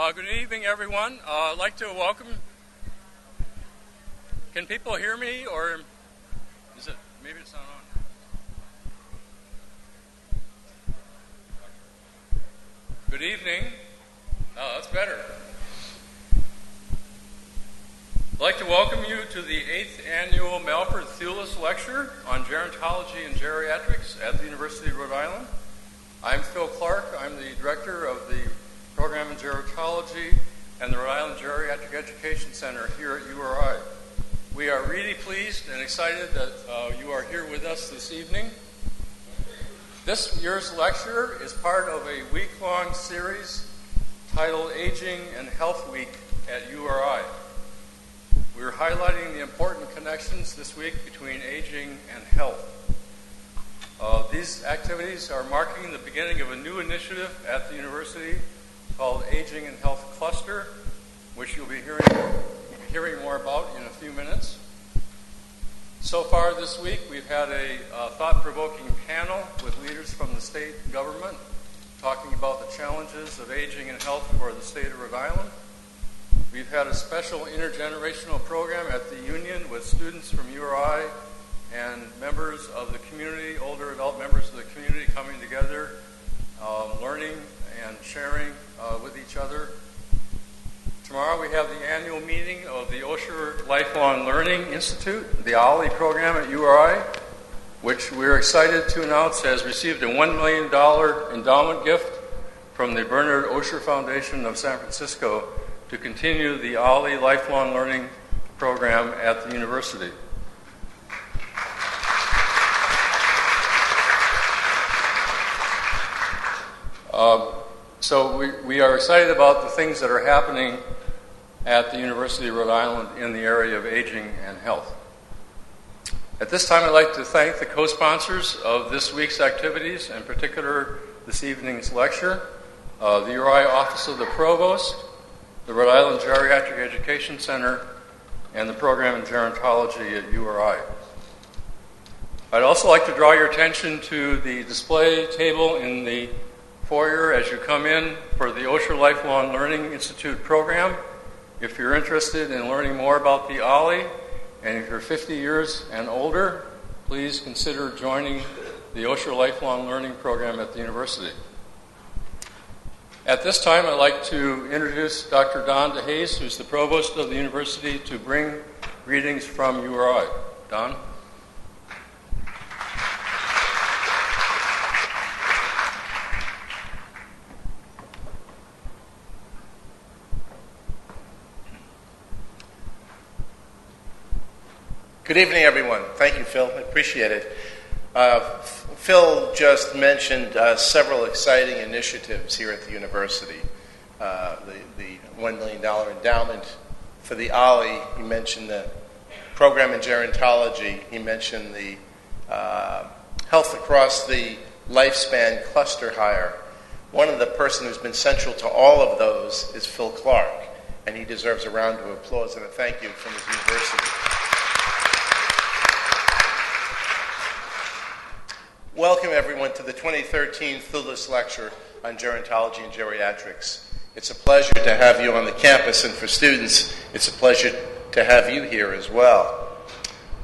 Good evening, everyone. I'd like to welcome. Can people hear me, or is it? Maybe it's not on. Good evening. Oh, that's better. I'd like to welcome you to the 8th Annual Alfred Thewlis Lecture on Gerontology and Geriatrics at the University of Rhode Island. I'm Phil Clark. I'm the Director of the Program in Gerontology and the Rhode Island Geriatric Education Center here at URI. We are really pleased and excited that you are here with us this evening. This year's lecture is part of a week-long series titled Aging and Health Week at URI. We're highlighting the important connections this week between aging and health. These activities are marking the beginning of a new initiative at the university called Aging and Health Cluster, which you'll be hearing more about in a few minutes. So far this week, we've had a thought-provoking panel with leaders from the state government talking about the challenges of aging and health for the state of Rhode Island. We've had a special intergenerational program at the Union with students from URI and members of the community, older adult members of the community coming together, learning and sharing with each other. Tomorrow we have the annual meeting of the Osher Lifelong Learning Institute, the OLLI program at URI, which we're excited to announce has received a $1 million endowment gift from the Bernard Osher Foundation of San Francisco to continue the OLLI Lifelong Learning program at the university. So we are excited about the things that are happening at the University of Rhode Island in the area of aging and health. At this time, I'd like to thank the co-sponsors of this week's activities, in particular this evening's lecture, the URI Office of the Provost, the Rhode Island Geriatric Education Center, and the Program in Gerontology at URI. I'd also like to draw your attention to the display table in the foyer as you come in for the Osher Lifelong Learning Institute program. If you're interested in learning more about the OLLI, and if you're 50 years and older, please consider joining the Osher Lifelong Learning program at the university. At this time, I'd like to introduce Dr. Don DeHaze, who's the provost of the university, to bring greetings from URI. Don? Good evening, everyone. Thank you, Phil. I appreciate it. Phil just mentioned several exciting initiatives here at the university. The $1 million endowment for the OLLI. He mentioned the program in gerontology. He mentioned the health across the lifespan cluster hire. One of the person who's been central to all of those is Phil Clark, and he deserves a round of applause and a thank you from his university. Welcome, everyone, to the 2013 Thewlis Lecture on Gerontology and Geriatrics. It's a pleasure to have you on the campus, and for students, it's a pleasure to have you here as well.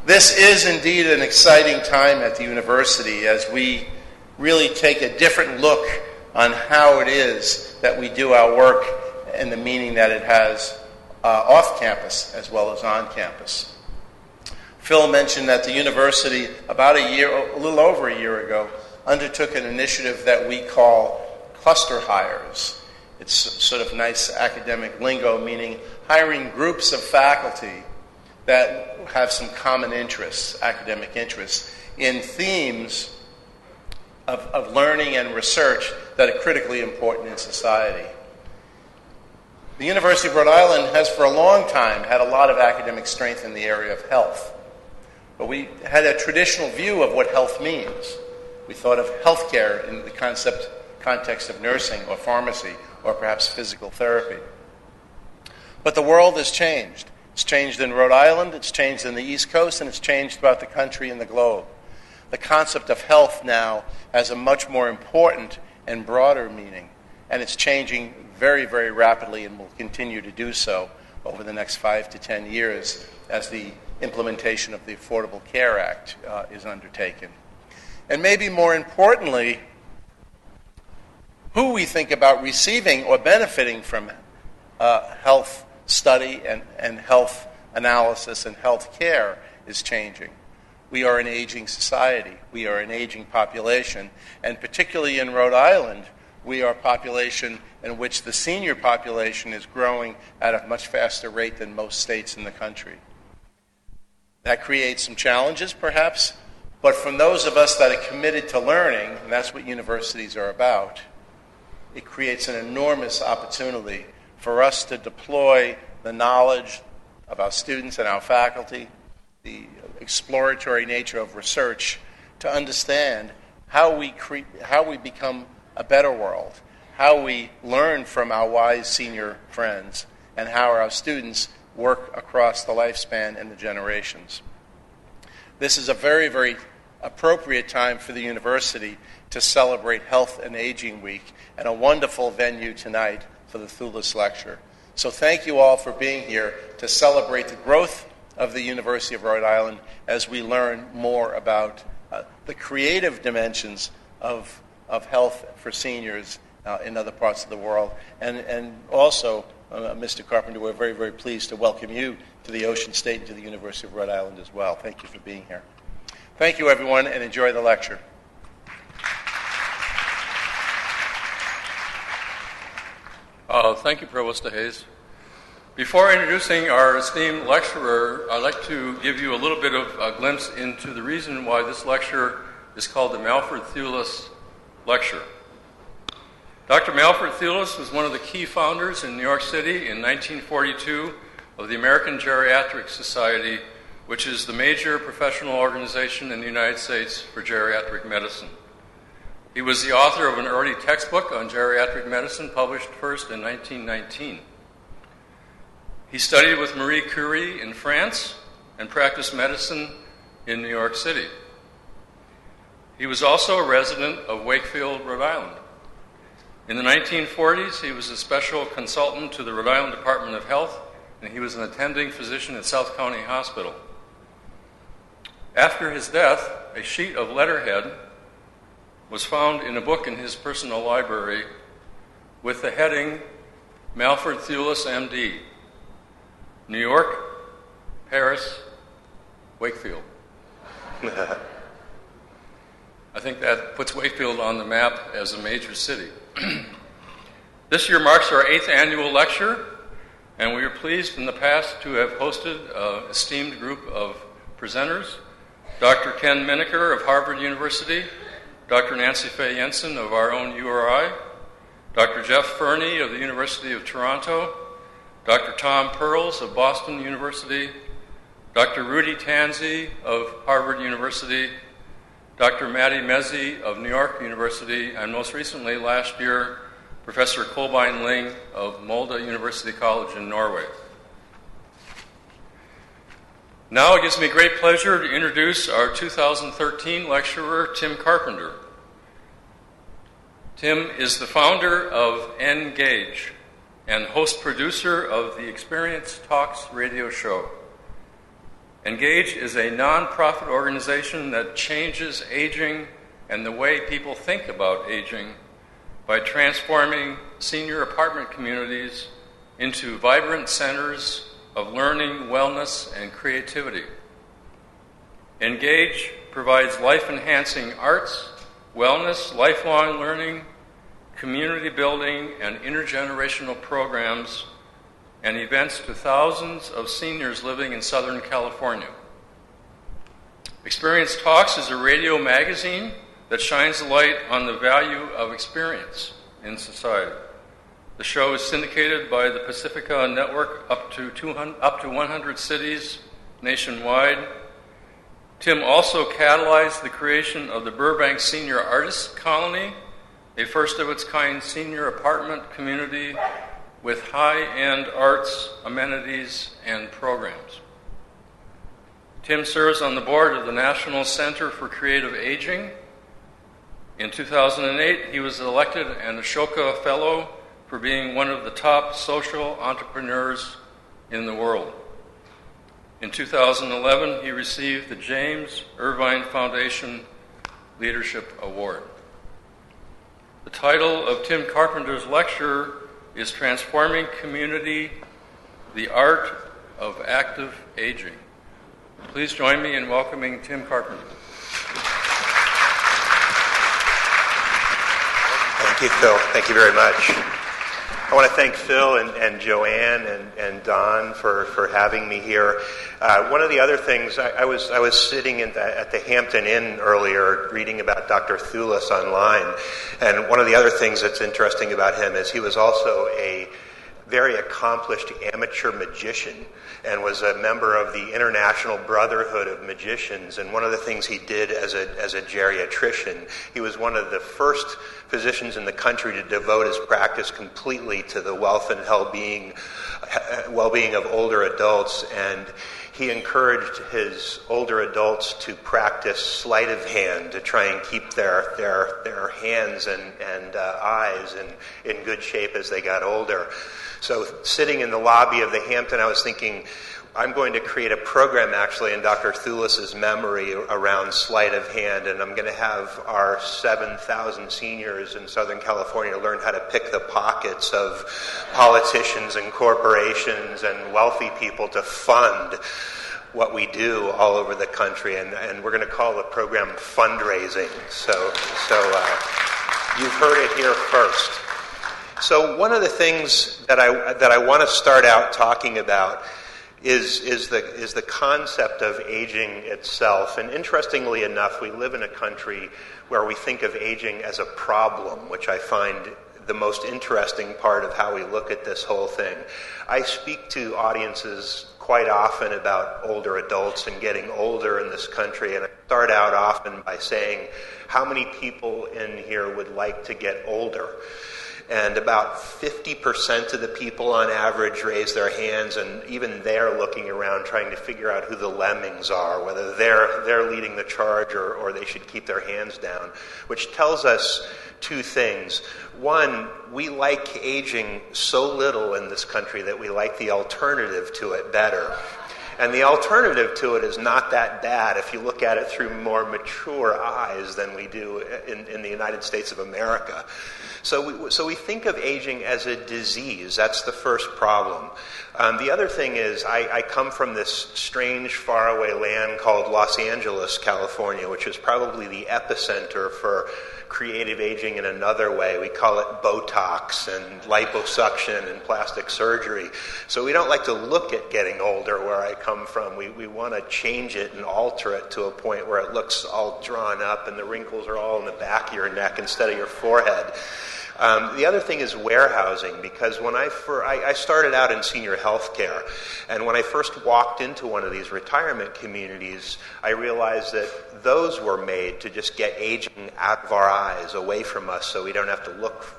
This is indeed an exciting time at the university as we really take a different look on how it is that we do our work and the meaning that it has off campus as well as on campus. Phil mentioned that the university, about a little over a year ago, undertook an initiative that we call cluster hires. It's sort of nice academic lingo, meaning hiring groups of faculty that have some common interests, academic interests, in themes of learning and research that are critically important in society. The University of Rhode Island has for a long time had a lot of academic strength in the area of health. But we had a traditional view of what health means. We thought of healthcare in the context of nursing or pharmacy or perhaps physical therapy. But the world has changed. It's changed in Rhode Island, it's changed in the East Coast, and it's changed throughout the country and the globe. The concept of health now has a much more important and broader meaning. and it's changing very, very rapidly and will continue to do so over the next 5 to 10 years as the implementation of the Affordable Care Act is undertaken. And maybe more importantly, who we think about receiving or benefiting from health study and health analysis and health care is changing. We are an aging society. We are an aging population. And particularly in Rhode Island, we are a population in which the senior population is growing at a much faster rate than most states in the country. That creates some challenges, perhaps, but from those of us that are committed to learning, and that's what universities are about, it creates an enormous opportunity for us to deploy the knowledge of our students and our faculty, the exploratory nature of research, to understand how we become a better world, how we learn from our wise senior friends, and how our students work across the lifespan and the generations. This is a very, very appropriate time for the university to celebrate Health and Aging Week, and a wonderful venue tonight for the Thewlis Lecture. So thank you all for being here to celebrate the growth of the University of Rhode Island as we learn more about the creative dimensions of health for seniors in other parts of the world. And also, Mr. Carpenter, we're very, very pleased to welcome you to the Ocean State and to the University of Rhode Island as well. Thank you for being here. Thank you, everyone, and enjoy the lecture. Thank you, Provost DeHaze. Before introducing our esteemed lecturer, I'd like to give you a little bit of a glimpse into the reason why this lecture is called the Alfred Thewlis Lecture. Dr. Alfred Thewlis was one of the key founders in New York City in 1942 of the American Geriatric Society, which is the major professional organization in the United States for geriatric medicine. He was the author of an early textbook on geriatric medicine, published first in 1919. He studied with Marie Curie in France and practiced medicine in New York City. He was also a resident of Wakefield, Rhode Island. In the 1940s, he was a special consultant to the Rhode Island Department of Health, and he was an attending physician at South County Hospital. After his death, a sheet of letterhead was found in a book in his personal library with the heading, Alfred Thewlis, M.D., New York, Paris, Wakefield. I think that puts Wakefield on the map as a major city. This year marks our 8th annual lecture, and we are pleased in the past to have hosted an esteemed group of presenters. Dr. Ken Miniker of Harvard University, Dr. Nancy Faye Jensen of our own URI, Dr. Jeff Fernie of the University of Toronto, Dr. Tom Pearls of Boston University, Dr. Rudy Tanzi of Harvard University, Dr. Maddie Mezzi of New York University, and most recently, last year, Professor Kolbein Ling of Molde University College in Norway. Now it gives me great pleasure to introduce our 2013 lecturer, Tim Carpenter. Tim is the founder of Engage and host-producer of the Experience Talks radio show. Engage is a nonprofit organization that changes aging and the way people think about aging by transforming senior apartment communities into vibrant centers of learning, wellness, and creativity. Engage provides life-enhancing arts, wellness, lifelong learning, community building, and intergenerational programs and events to thousands of seniors living in Southern California. Experience Talks is a radio magazine that shines a light on the value of experience in society. The show is syndicated by the Pacifica Network up to 100 cities nationwide. Tim also catalyzed the creation of the Burbank Senior Artists Colony, a first-of-its-kind senior apartment community with high-end arts, amenities, and programs. Tim serves on the board of the National Center for Creative Aging, In 2008, he was elected an Ashoka Fellow for being one of the top social entrepreneurs in the world. In 2011, he received the James Irvine Foundation Leadership Award. The title of Tim Carpenter's lecture is Transforming Community, the Art of Active Aging. Please join me in welcoming Tim Carpenter. Thank you, Phil. Thank you very much. I want to thank Phil and Joanne and Don for having me here. One of the other things, I was sitting at the Hampton Inn earlier reading about Dr. Thewlis online, and one of the other things that's interesting about him is he was also a very accomplished amateur magician and was a member of the International Brotherhood of Magicians. And one of the things he did as a geriatrician, he was one of the first physicians in the country to devote his practice completely to the wealth and well-being of older adults. And he encouraged his older adults to practice sleight of hand to try and keep their hands and eyes in good shape as they got older. So sitting in the lobby of the Hampton, I was thinking, I'm going to create a program actually in Dr. Thewlis's memory around sleight of hand, and I'm going to have our 7,000 seniors in Southern California learn how to pick the pockets of politicians and corporations and wealthy people to fund what we do all over the country, and we're going to call the program fundraising. So you've heard it here first. So one of the things that I want to start out talking about is the concept of aging itself. And interestingly enough, we live in a country where we think of aging as a problem, which I find the most interesting part of how we look at this whole thing. I speak to audiences quite often about older adults and getting older in this country, and I start out often by saying, how many people in here would like to get older? And about 50% of the people on average raise their hands, and even they're looking around trying to figure out who the lemmings are, whether they're leading the charge or they should keep their hands down, which tells us two things. One, we like aging so little in this country that we like the alternative to it better. And the alternative to it is not that bad if you look at it through more mature eyes than we do in the United States of America. So we think of aging as a disease. That's the first problem. The other thing is I come from this strange faraway land called Los Angeles, California, which is probably the epicenter for creative aging in another way. We call it Botox and liposuction and plastic surgery. So we don't like to look at getting older where I come from. We want to change it and alter it to a point where it looks all drawn up and the wrinkles are all in the back of your neck instead of your forehead. The other thing is warehousing, because when I started out in senior health care, and when I first walked into one of these retirement communities, I realized that those were made to just get aging out of our eyes, away from us, so we don't have to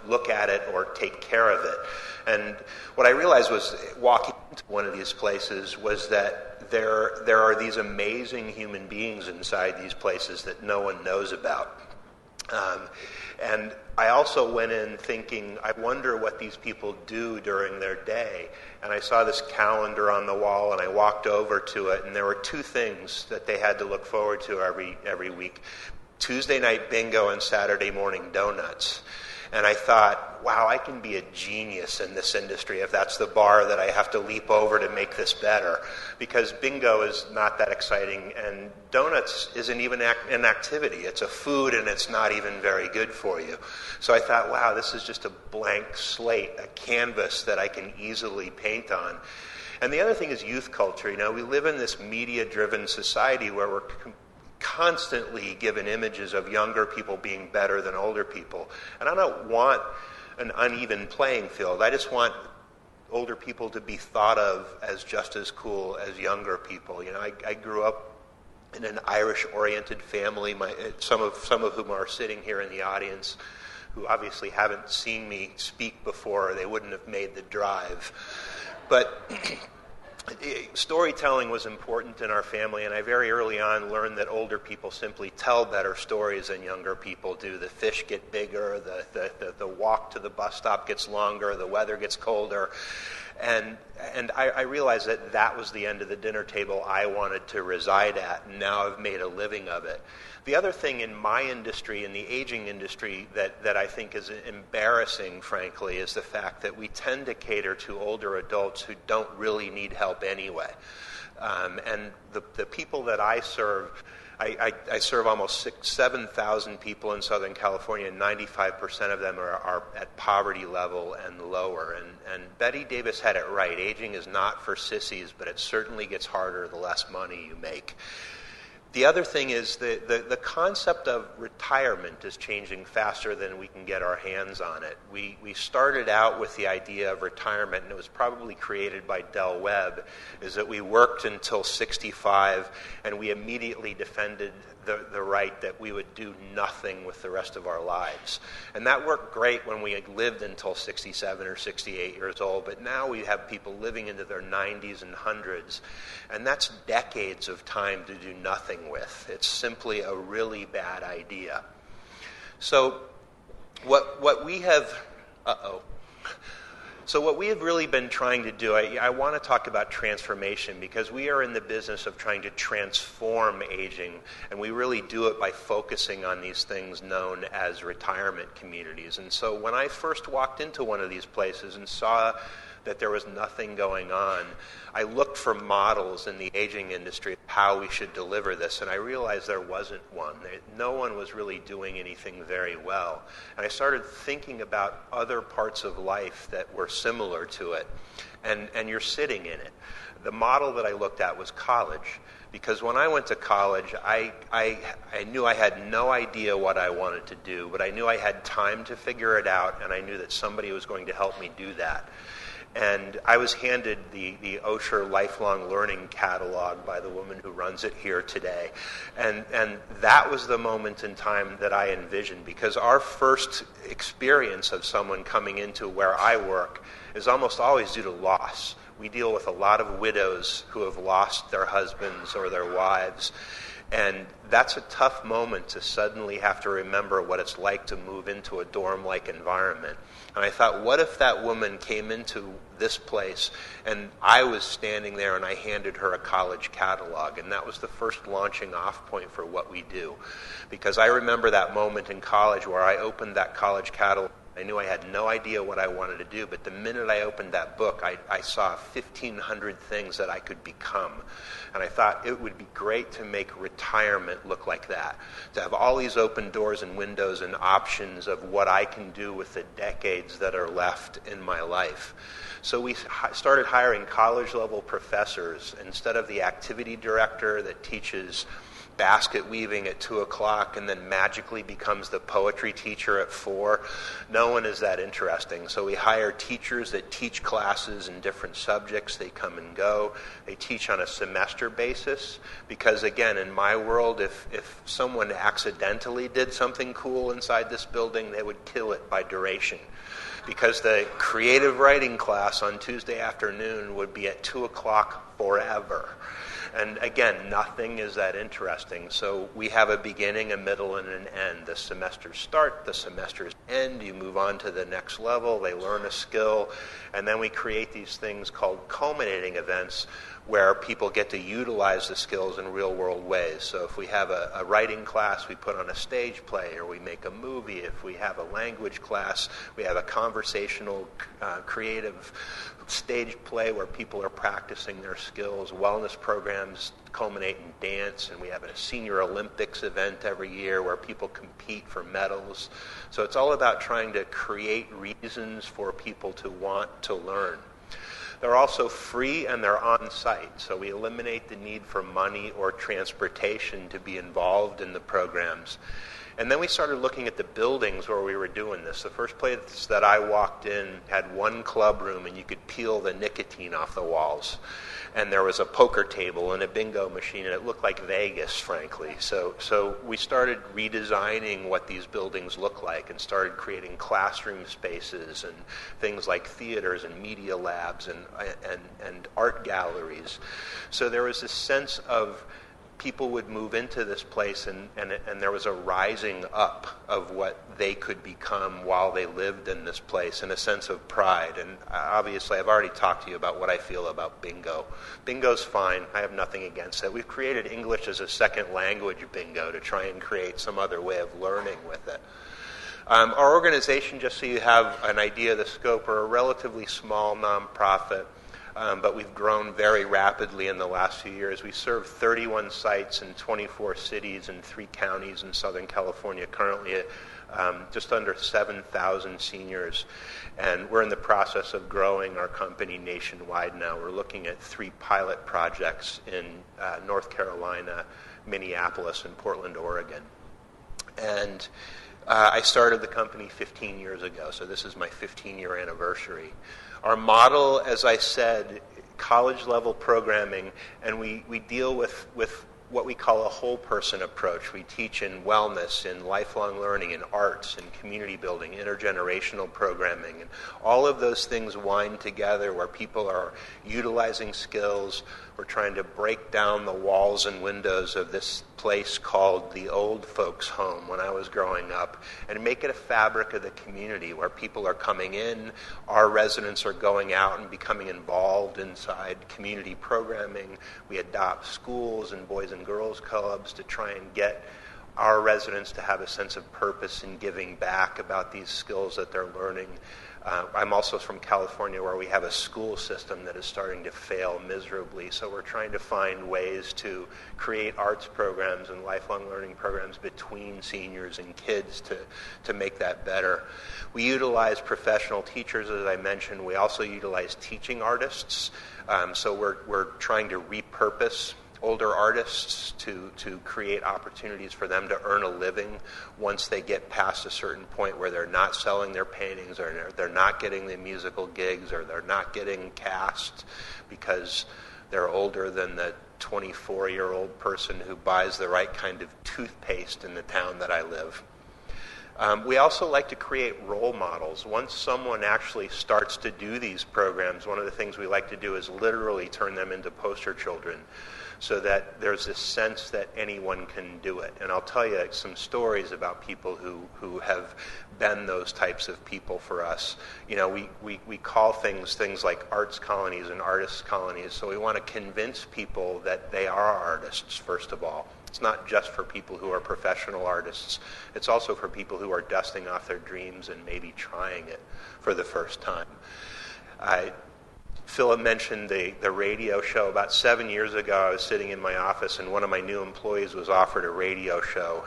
look at it or take care of it. And what I realized was walking into one of these places was that there are these amazing human beings inside these places that no one knows about. And I also went in thinking, I wonder what these people do during their day. And I saw this calendar on the wall, and I walked over to it, and there were two things that they had to look forward to every week: Tuesday night bingo and Saturday morning donuts. And I thought, wow, I can be a genius in this industry if that's the bar that I have to leap over to make this better. Because bingo is not that exciting, and donuts isn't even an activity. It's a food, and it's not even very good for you. So I thought, wow, this is just a blank slate, a canvas that I can easily paint on. And the other thing is youth culture. You know, we live in this media-driven society where we're constantly given images of younger people being better than older people. And I don't want an uneven playing field. I just want older people to be thought of as just as cool as younger people. You know, I grew up in an Irish-oriented family, some of whom are sitting here in the audience, who obviously haven't seen me speak before, or they wouldn't have made the drive. But storytelling was important in our family, and I very early on learned that older people simply tell better stories than younger people do. The fish get bigger, the walk to the bus stop gets longer, the weather gets colder. And I realized that that was the end of the dinner table I wanted to reside at, and now I've made a living of it. The other thing in my industry, in the aging industry, that I think is embarrassing, frankly, is the fact that we tend to cater to older adults who don't really need help anyway. And the people that I serve, I serve almost 7,000 people in Southern California, and 95% of them are at poverty level and lower. And Betty Davis had it right. Aging is not for sissies, but it certainly gets harder the less money you make. The other thing is the concept of retirement is changing faster than we can get our hands on it. We started out with the idea of retirement, and it was probably created by Del Webb, is that we worked until 65, and we immediately defended the right that we would do nothing with the rest of our lives. And that worked great when we had lived until 67 or 68 years old, but now we have people living into their 90s and 100s, and that's decades of time to do nothing with. It's simply a really bad idea. So what we have really been trying to do, I want to talk about transformation, because we are in the business of trying to transform aging, and we really do it by focusing on these things known as retirement communities. And so when I first walked into one of these places and saw that there was nothing going on, I looked for models in the aging industry of how we should deliver this, and I realized there wasn't one. No one was really doing anything very well. And I started thinking about other parts of life that were similar to it, and you're sitting in it. The model that I looked at was college, because when I went to college, I knew I had no idea what I wanted to do, but I knew I had time to figure it out, and I knew that somebody was going to help me do that. And I was handed the Osher Lifelong Learning Catalog by the woman who runs it here today. And that was the moment in time that I envisioned, because our first experience of someone coming into where I work is almost always due to loss. We deal with a lot of widows who have lost their husbands or their wives. And that's a tough moment to suddenly have to remember what it's like to move into a dorm-like environment. And I thought, what if that woman came into this place and I was standing there and I handed her a college catalog? And that was the first launching off point for what we do. Because I remember that moment in college where I opened that college catalog. I knew I had no idea what I wanted to do, but the minute I opened that book, I saw 1,500 things that I could become. And I thought it would be great to make retirement look like that, to have all these open doors and windows and options of what I can do with the decades that are left in my life. So we started hiring college-level professors instead of the activity director that teaches basket weaving at 2 o'clock and then magically becomes the poetry teacher at 4. No one is that interesting. So we hire teachers that teach classes in different subjects. They come and go. They teach on a semester basis, because again, in my world, if someone accidentally did something cool inside this building, they would kill it by duration. Because the creative writing class on Tuesday afternoon would be at 2 o'clock forever. And again, nothing is that interesting. So we have a beginning, a middle, and an end. The semesters start, the semesters end, you move on to the next level, they learn a skill, and then we create these things called culminating events where people get to utilize the skills in real-world ways. So if we have a writing class, we put on a stage play, or we make a movie. If we have a language class, we have a conversational, creative stage play where people are practicing their skills. Wellness programs culminate in dance, and we have a Senior Olympics event every year where people compete for medals. So it's all about trying to create reasons for people to want to learn. They're also free and they're on site, so we eliminate the need for money or transportation to be involved in the programs. And then we started looking at the buildings where we were doing this. The first place that I walked in had one club room, and you could peel the nicotine off the walls. And there was a poker table and a bingo machine, and it looked like Vegas, frankly. So we started redesigning what these buildings look like and started creating classroom spaces and things like theaters and media labs and art galleries. So there was this sense of people would move into this place, and there was a rising up of what they could become while they lived in this place, and a sense of pride. And obviously, I've already talked to you about what I feel about bingo. Bingo's fine. I have nothing against it. We've created English as a second language bingo to try and create some other way of learning with it. Our organization, just so you have an idea of the scope, we're a relatively small nonprofit. But we've grown very rapidly in the last few years. We serve 31 sites in 24 cities and 3 counties in Southern California, currently just under 7,000 seniors. And we're in the process of growing our company nationwide now. We're looking at 3 pilot projects in North Carolina, Minneapolis, and Portland, Oregon. And I started the company 15 years ago, so this is my 15-year anniversary. Our model, as I said, college-level programming, and we deal with what we call a whole person approach. We teach in wellness, in lifelong learning, in arts, in community building, intergenerational programming, and all of those things wind together where people are utilizing skills. We're trying to break down the walls and windows of this place called the old folks' home when I was growing up, and make it a fabric of the community where people are coming in, our residents are going out and becoming involved inside community programming. We adopt schools and boys and girls clubs to try and get our residents to have a sense of purpose in giving back about these skills that they're learning. I'm also from California, where we have a school system that is starting to fail miserably, so we're trying to find ways to create arts programs and lifelong learning programs between seniors and kids to make that better. We utilize professional teachers, as I mentioned. We also utilize teaching artists, so we're trying to repurpose older artists to create opportunities for them to earn a living once they get past a certain point where they're not selling their paintings, or they're not getting the musical gigs, or they're not getting cast because they're older than the 24-year-old person who buys the right kind of toothpaste in the town that I live. We also like to create role models. Once someone actually starts to do these programs, one of the things we like to do is literally turn them into poster children, so that there's this sense that anyone can do it. And I'll tell you some stories about people who have been those types of people for us. You know, we call things like arts colonies and artists colonies, so we want to convince people that they are artists, first of all. It's not just for people who are professional artists. It's also for people who are dusting off their dreams and maybe trying it for the first time. Philip mentioned the radio show. About 7 years ago, I was sitting in my office, and one of my new employees was offered a radio show,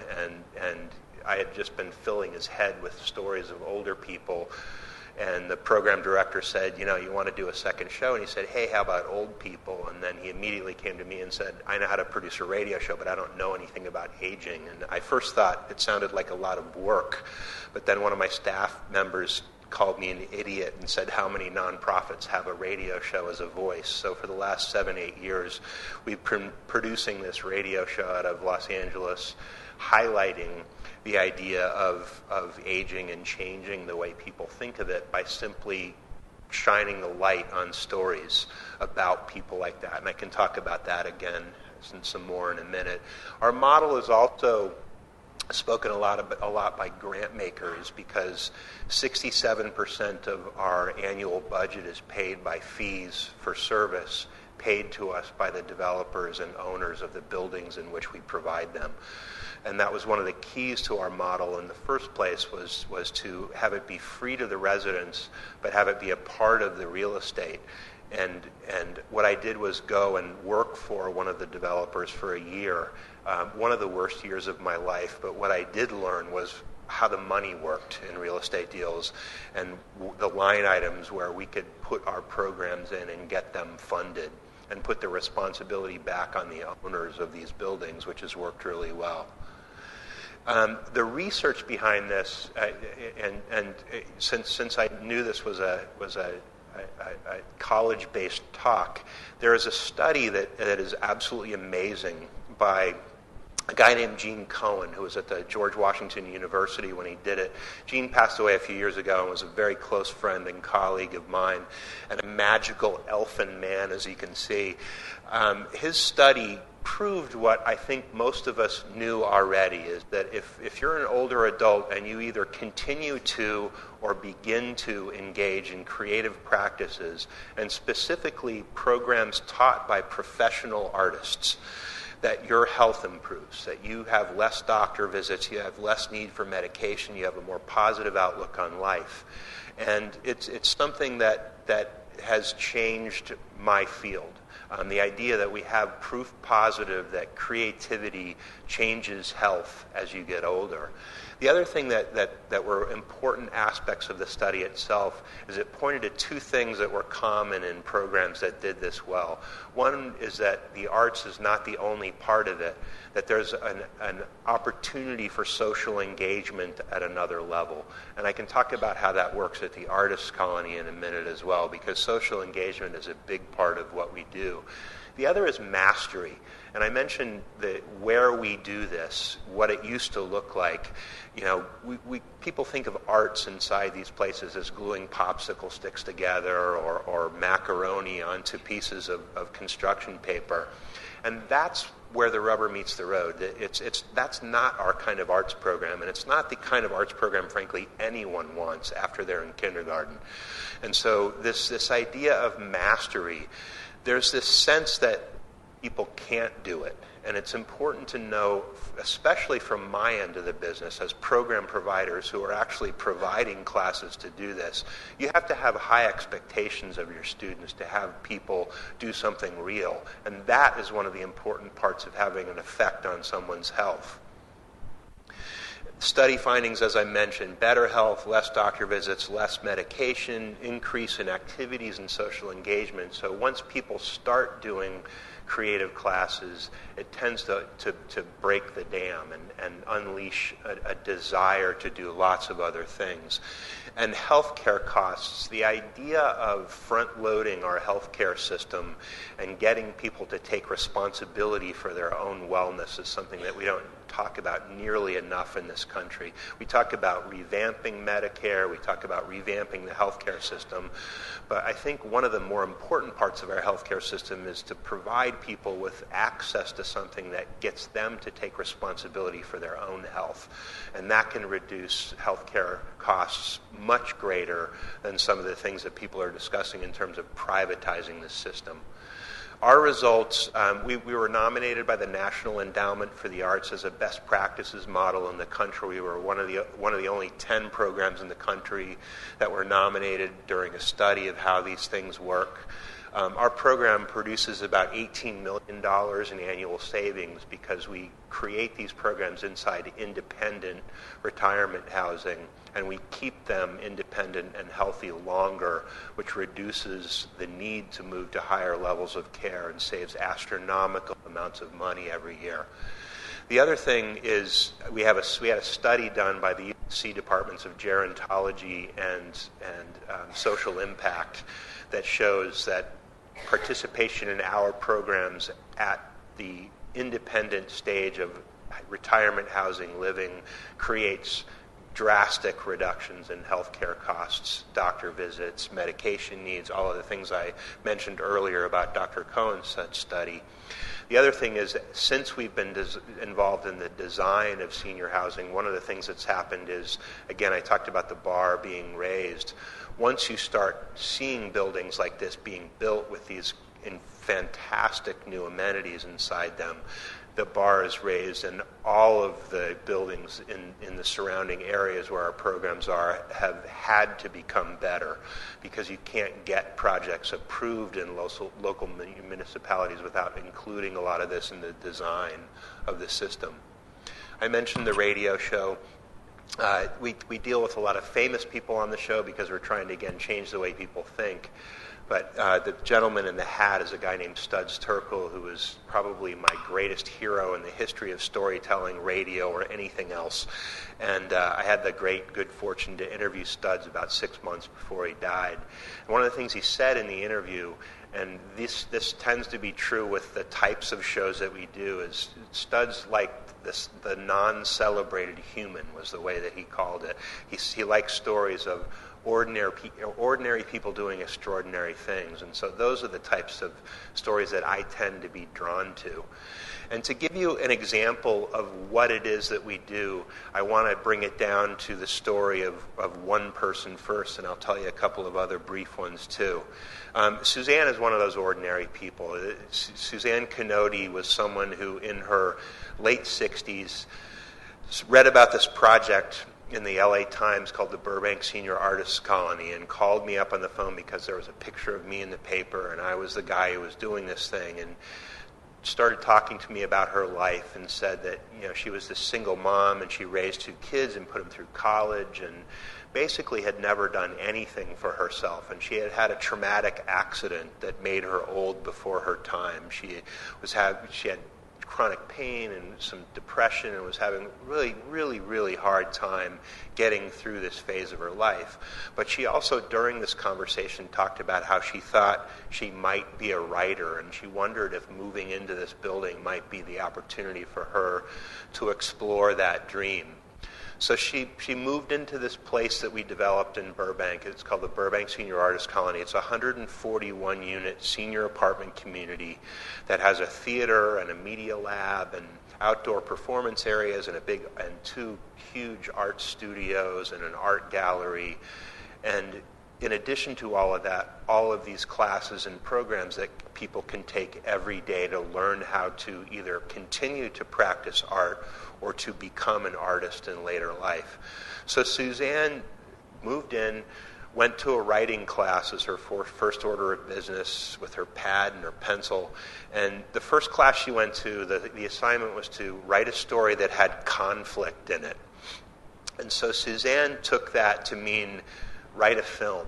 and I had just been filling his head with stories of older people. And the program director said, you know, you want to do a second show? And he said, hey, how about old people? And then he immediately came to me and said, I know how to produce a radio show, but I don't know anything about aging. And I first thought it sounded like a lot of work. But then one of my staff members called me an idiot and said how many nonprofits have a radio show as a voice. So for the last 7-8 years, we've been producing this radio show out of Los Angeles, highlighting the idea of aging and changing the way people think of it by simply shining the light on stories about people like that. And I can talk about that again and some more in a minute. Our model is also spoken a lot by grant makers, because 67% of our annual budget is paid by fees for service paid to us by the developers and owners of the buildings in which we provide them. And that was one of the keys to our model in the first place, was to have it be free to the residents, but have it be a part of the real estate. And what I did was go and work for one of the developers for a year, one of the worst years of my life. But what I did learn was how the money worked in real estate deals, and the line items where we could put our programs in and get them funded, and put the responsibility back on the owners of these buildings, which has worked really well. The research behind this, and since I knew this was a college-based talk, there is a study that is absolutely amazing by a guy named Gene Cohen, who was at the George Washington University when he did it. Gene passed away a few years ago and was a very close friend and colleague of mine, and a magical elfin man, as you can see. His study proved what I think most of us knew already, is that if you're an older adult and you either continue to or begin to engage in creative practices, and specifically programs taught by professional artists, that your health improves, that you have less doctor visits, you have less need for medication, you have a more positive outlook on life. And it's something that has changed my field. The idea that we have proof positive that creativity changes health as you get older. The other thing that were important aspects of the study itself is it pointed to two things that were common in programs that did this well. One is that the arts is not the only part of it, that there's an opportunity for social engagement at another level. And I can talk about how that works at the Artists Colony in a minute as well, because social engagement is a big part of what we do. The other is mastery. And I mentioned where we do this, what it used to look like. You know, people think of arts inside these places as gluing popsicle sticks together or macaroni onto pieces of construction paper. And that's where the rubber meets the road. That's not our kind of arts program, and it's not the kind of arts program, frankly, anyone wants after they're in kindergarten. And so this idea of mastery, there's this sense that people can't do it. And it's important to know, especially from my end of the business, as program providers who are actually providing classes to do this, you have to have high expectations of your students to have people do something real. And that is one of the important parts of having an effect on someone's health. Study findings, as I mentioned, better health, less doctor visits, less medication, increase in activities and social engagement. So once people start doing creative classes, it tends to break the dam and unleash a desire to do lots of other things. And healthcare costs, the idea of front-loading our healthcare system and getting people to take responsibility for their own wellness is something that we don't talk about nearly enough in this country. We talk about revamping Medicare, we talk about revamping the healthcare system, but I think one of the more important parts of our healthcare system is to provide people with access to something that gets them to take responsibility for their own health. And that can reduce healthcare costs much greater than some of the things that people are discussing in terms of privatizing the system. Our results, we were nominated by the National Endowment for the Arts as a best practices model in the country. We were one of the only 10 programs in the country that were nominated during a study of how these things work. Our program produces about $18 million in annual savings because we create these programs inside independent retirement housing, and we keep them independent and healthy longer, which reduces the need to move to higher levels of care and saves astronomical amounts of money every year. The other thing is we had a study done by the UC departments of gerontology and social impact that shows that participation in our programs at the independent stage of retirement housing living creates drastic reductions in healthcare costs, doctor visits, medication needs, all of the things I mentioned earlier about Dr. Cohen's study. The other thing is, since we've been involved in the design of senior housing, one of the things that's happened is, again, I talked about the bar being raised. Once you start seeing buildings like this being built with these fantastic new amenities inside them, the bar is raised, and all of the buildings in the surrounding areas where our programs are have had to become better, because you can't get projects approved in local municipalities without including a lot of this in the design of the system. I mentioned the radio show. We deal with a lot of famous people on the show because we're trying to, again, change the way people think. But the gentleman in the hat is a guy named Studs Terkel, who is probably my greatest hero in the history of storytelling, radio, or anything else. And I had the good fortune to interview Studs about 6 months before he died. And one of the things he said in the interview, and this tends to be true with the types of shows that we do, is Studs liked the non-celebrated human, was the way that he called it. He liked stories of ordinary people doing extraordinary things. And so those are the types of stories that I tend to be drawn to. And to give you an example of what it is that we do, I want to bring it down to the story of one person first, and I'll tell you a couple of other brief ones too. Suzanne is one of those ordinary people. Suzanne Canody was someone who, in her late 60s, read about this project in the LA Times called the Burbank Senior Artists Colony, and called me up on the phone because there was a picture of me in the paper, and I was the guy who was doing this thing, and started talking to me about her life, and said that she was this single mom, and she raised 2 kids and put them through college, and basically had never done anything for herself. And she had a traumatic accident that made her old before her time. She had chronic pain and some depression, and was having really, really, really hard time getting through this phase of her life. But she also, during this conversation, talked about how she thought she might be a writer, and she wondered if moving into this building might be the opportunity for her to explore that dream. So she moved into this place that we developed in Burbank. It's called the Burbank Senior Artist Colony. It's a 141-unit senior apartment community that has a theater and a media lab and outdoor performance areas and 2 huge art studios and an art gallery. And in addition to all of that, all of these classes and programs that people can take every day to learn how to either continue to practice art or to become an artist in later life. So Suzanne moved in, went to a writing class as her first order of business with her pad and her pencil. And the first class she went to, the assignment was to write a story that had conflict in it. And so Suzanne took that to mean write a film,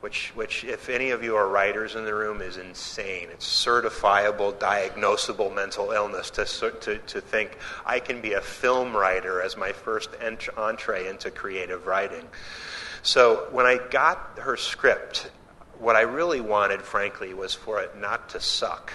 which if any of you are writers in the room, is insane. It's certifiable, diagnosable mental illness to think I can be a film writer as my first entree into creative writing. So when I got her script, what I really wanted, frankly, was for it not to suck.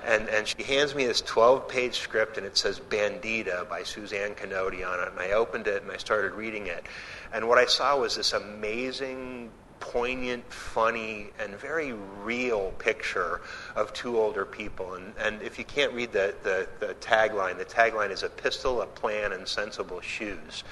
And she hands me this 12-page script, and it says Bandita by Suzanne Canody on it. And I opened it, and I started reading it. And what I saw was this amazing, poignant, funny, and very real picture of 2 older people. And if you can't read the tagline is a pistol, a plan, and sensible shoes.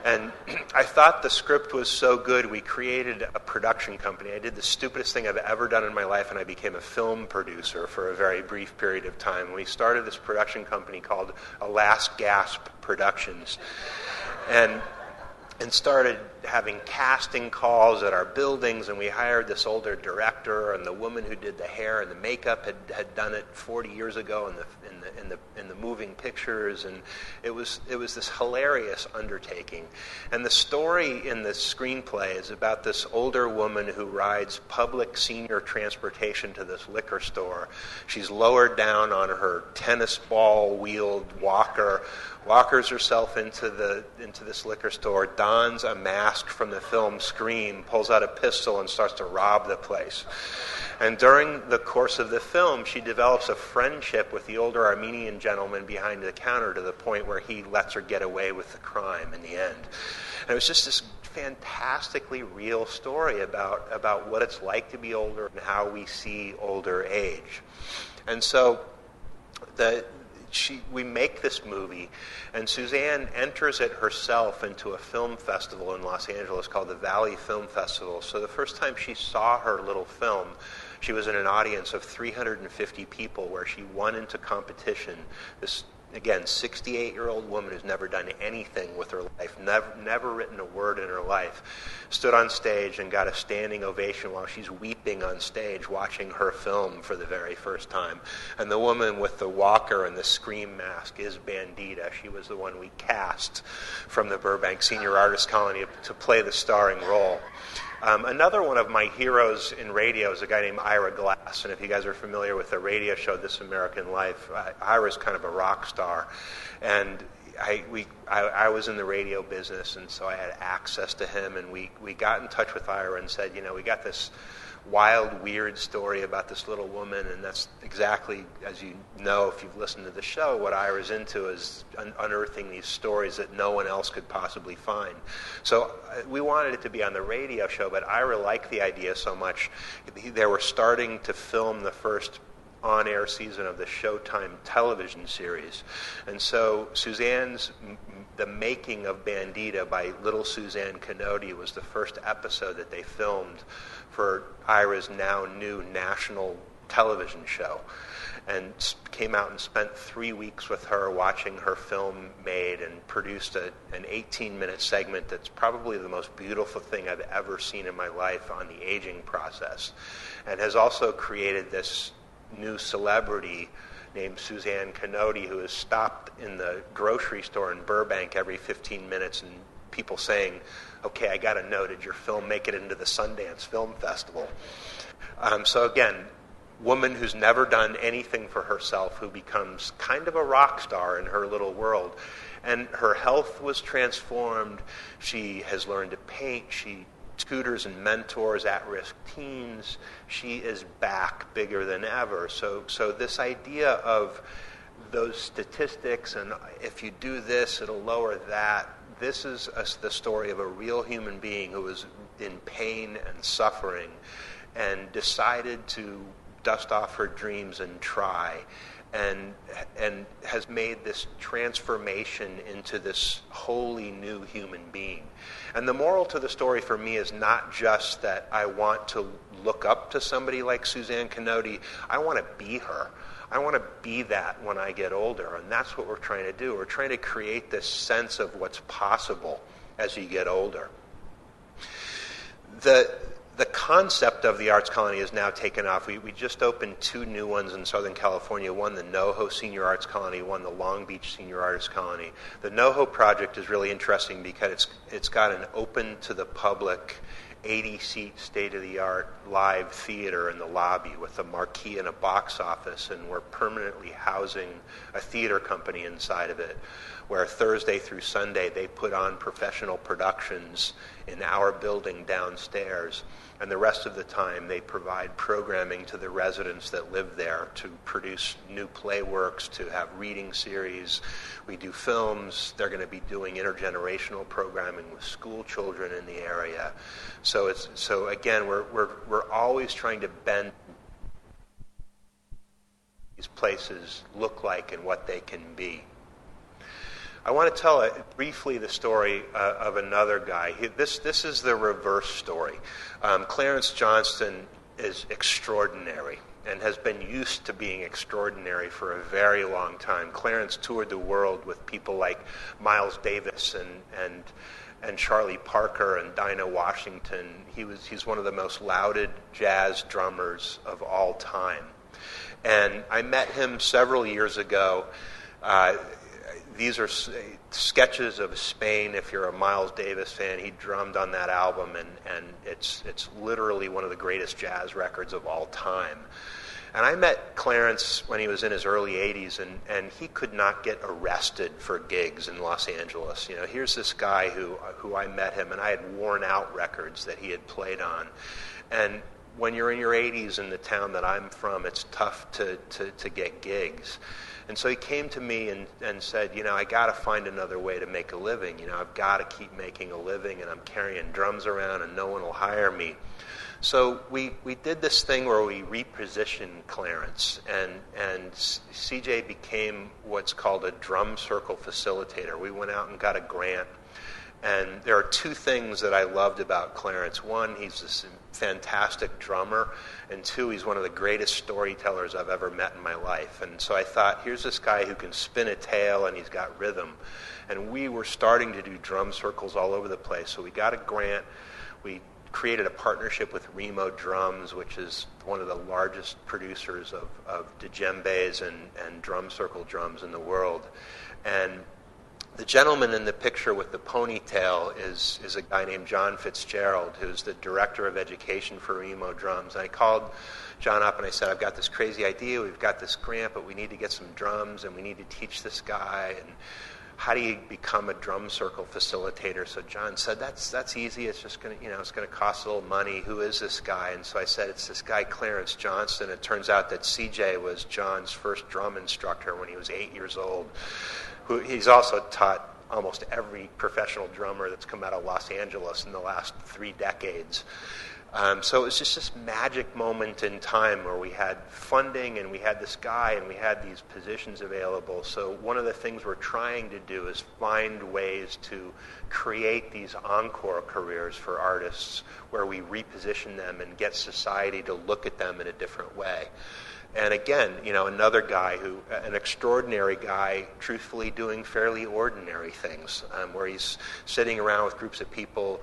And I thought the script was so good, we created a production company. I did the stupidest thing I've ever done in my life, and I became a film producer for a very brief period of time. We started this production company called A Last Gasp Productions, and started having casting calls at our buildings, and we hired this older director, and the woman who did the hair and the makeup had done it 40 years ago in the moving pictures, and it was this hilarious undertaking. And the story in the screenplay is about this older woman who rides public senior transportation to this liquor store. She's lowered down on her tennis ball wheeled walker, walkers herself into this liquor store, dons a mask from the film Scream, pulls out a pistol, and starts to rob the place. And during the course of the film, she develops a friendship with the older Armenian gentleman behind the counter to the point where he lets her get away with the crime in the end. And it was just this fantastically real story about what it's like to be older and how we see older age. And so we make this movie, and Suzanne enters it herself into a film festival in Los Angeles called the Valley Film Festival. So the first time she saw her little film, she was in an audience of 350 people where she won into competition. This, again, 68-year-old woman who's never done anything with her life, never written a word in her life, stood on stage and got a standing ovation while she's weeping on stage watching her film for the very first time. And the woman with the walker and the Scream mask is Bandita. She was the one we cast from the Burbank Senior Artist Colony to play the starring role. Another one of my heroes in radio is a guy named Ira Glass, and if you guys are familiar with the radio show This American Life, Ira's kind of a rock star, and I was in the radio business, and so I had access to him, and we got in touch with Ira and said, we got this wild, weird story about this little woman, and that's exactly, as you know if you've listened to the show, what Ira's into is unearthing these stories that no one else could possibly find. So we wanted it to be on the radio show, but Ira liked the idea so much. They were starting to film the first on-air season of the Showtime television series. And so The Making of Bandita by Little Suzanne Canody was the first episode that they filmed for Ira's now new national television show, and came out and spent 3 weeks with her watching her film made, and produced an 18-minute segment that's probably the most beautiful thing I've ever seen in my life on the aging process, and has also created this new celebrity named Suzanne Canody, who is stopped in the grocery store in Burbank every 15 minutes and people saying, okay, I got to know, did your film make it into the Sundance Film Festival? So again, woman who's never done anything for herself, who becomes kind of a rock star in her little world. And her health was transformed. She has learned to paint. She tutors and mentors at-risk teens. She is back bigger than ever. So this idea of those statistics, and if you do this, it'll lower that. This is the story of a real human being who was in pain and suffering and decided to dust off her dreams and try, and has made this transformation into this wholly new human being. And the moral to the story for me is not just that I want to look up to somebody like Suzanne Canody. I want to be her. I want to be that when I get older, and that's what we're trying to do. We're trying to create this sense of what's possible as you get older. The concept of the Arts Colony is now taken off. We just opened 2 new ones in Southern California, one the Noho Senior Arts Colony, one the Long Beach Senior Arts Colony. The Noho project is really interesting because it's got an open to the public 80-seat state-of-the-art live theater in the lobby with a marquee and a box office, and we're permanently housing a theater company inside of it, where Thursday through Sunday they put on professional productions in our building downstairs, and the rest of the time they provide programming to the residents that live there to produce new play works, to have reading series. We do films. They're going to be doing intergenerational programming with school children in the area. So again, we're always trying to bend these places look like and what they can be. I want to tell briefly the story of another guy. This is the reverse story. Clarence Johnston is extraordinary and has been used to being extraordinary for a very long time. Clarence toured the world with people like Miles Davis and Charlie Parker and Dinah Washington. He's one of the most lauded jazz drummers of all time. And I met him several years ago. These are sketches of Spain. If you're a Miles Davis fan, he drummed on that album, and it's literally one of the greatest jazz records of all time. And I met Clarence when he was in his early 80s, and he could not get arrested for gigs in Los Angeles. Here's this guy who I met him, and I had worn out records that he had played on. And when you're in your 80s in the town that I'm from, it's tough to get gigs. And so he came to me and said, I got to find another way to make a living. I've got to keep making a living, and I'm carrying drums around, and no one will hire me. So we did this thing where we repositioned Clarence, and CJ became what's called a drum circle facilitator. We went out and got a grant. And there are 2 things that I loved about Clarence. 1, he's this fantastic drummer, and 2, he's one of the greatest storytellers I've ever met in my life. And so I thought, here's this guy who can spin a tale, and he's got rhythm. And we were starting to do drum circles all over the place. So we got a grant. We created a partnership with Remo Drums, which is one of the largest producers of djembes and drum circle drums in the world. And The gentleman in the picture with the ponytail is a guy named John Fitzgerald, who's the director of education for Emo Drums. I called John up and I said, I've got this crazy idea, we've got this grant, but we need to get some drums and we need to teach this guy, and how do you become a drum circle facilitator? So John said, that's easy, it's just going to, it's going to cost a little money. Who is this guy? And so I said, it's this guy Clarence Johnson. It turns out that CJ was John's first drum instructor when he was 8 years old. He's also taught almost every professional drummer that's come out of Los Angeles in the last 3 decades. So it was just this magic moment in time where we had funding and we had this guy and we had these positions available. So one of the things we're trying to do is find ways to create these encore careers for artists where we reposition them and get society to look at them in a different way. And again, another guy an extraordinary guy, truthfully doing fairly ordinary things, where he's sitting around with groups of people,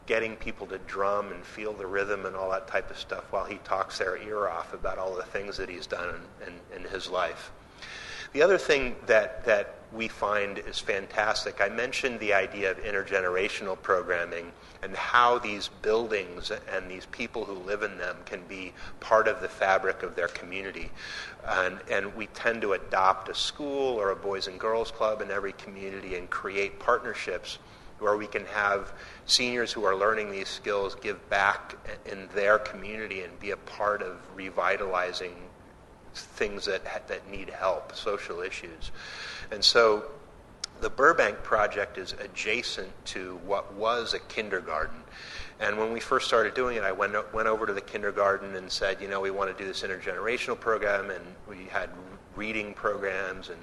getting people to drum and feel the rhythm and all that type of stuff while he talks their ear off about all the things that he's done in his life. The other thing that we find is fantastic, I mentioned the idea of intergenerational programming and how these buildings and these people who live in them can be part of the fabric of their community. And we tend to adopt a school or a Boys and Girls Club in every community and create partnerships where we can have seniors who are learning these skills give back in their community and be a part of revitalizing things that need help, social issues. And so the Burbank Project is adjacent to what was a kindergarten. And when we first started doing it, I went over to the kindergarten and said, we want to do this intergenerational program, and we had reading programs and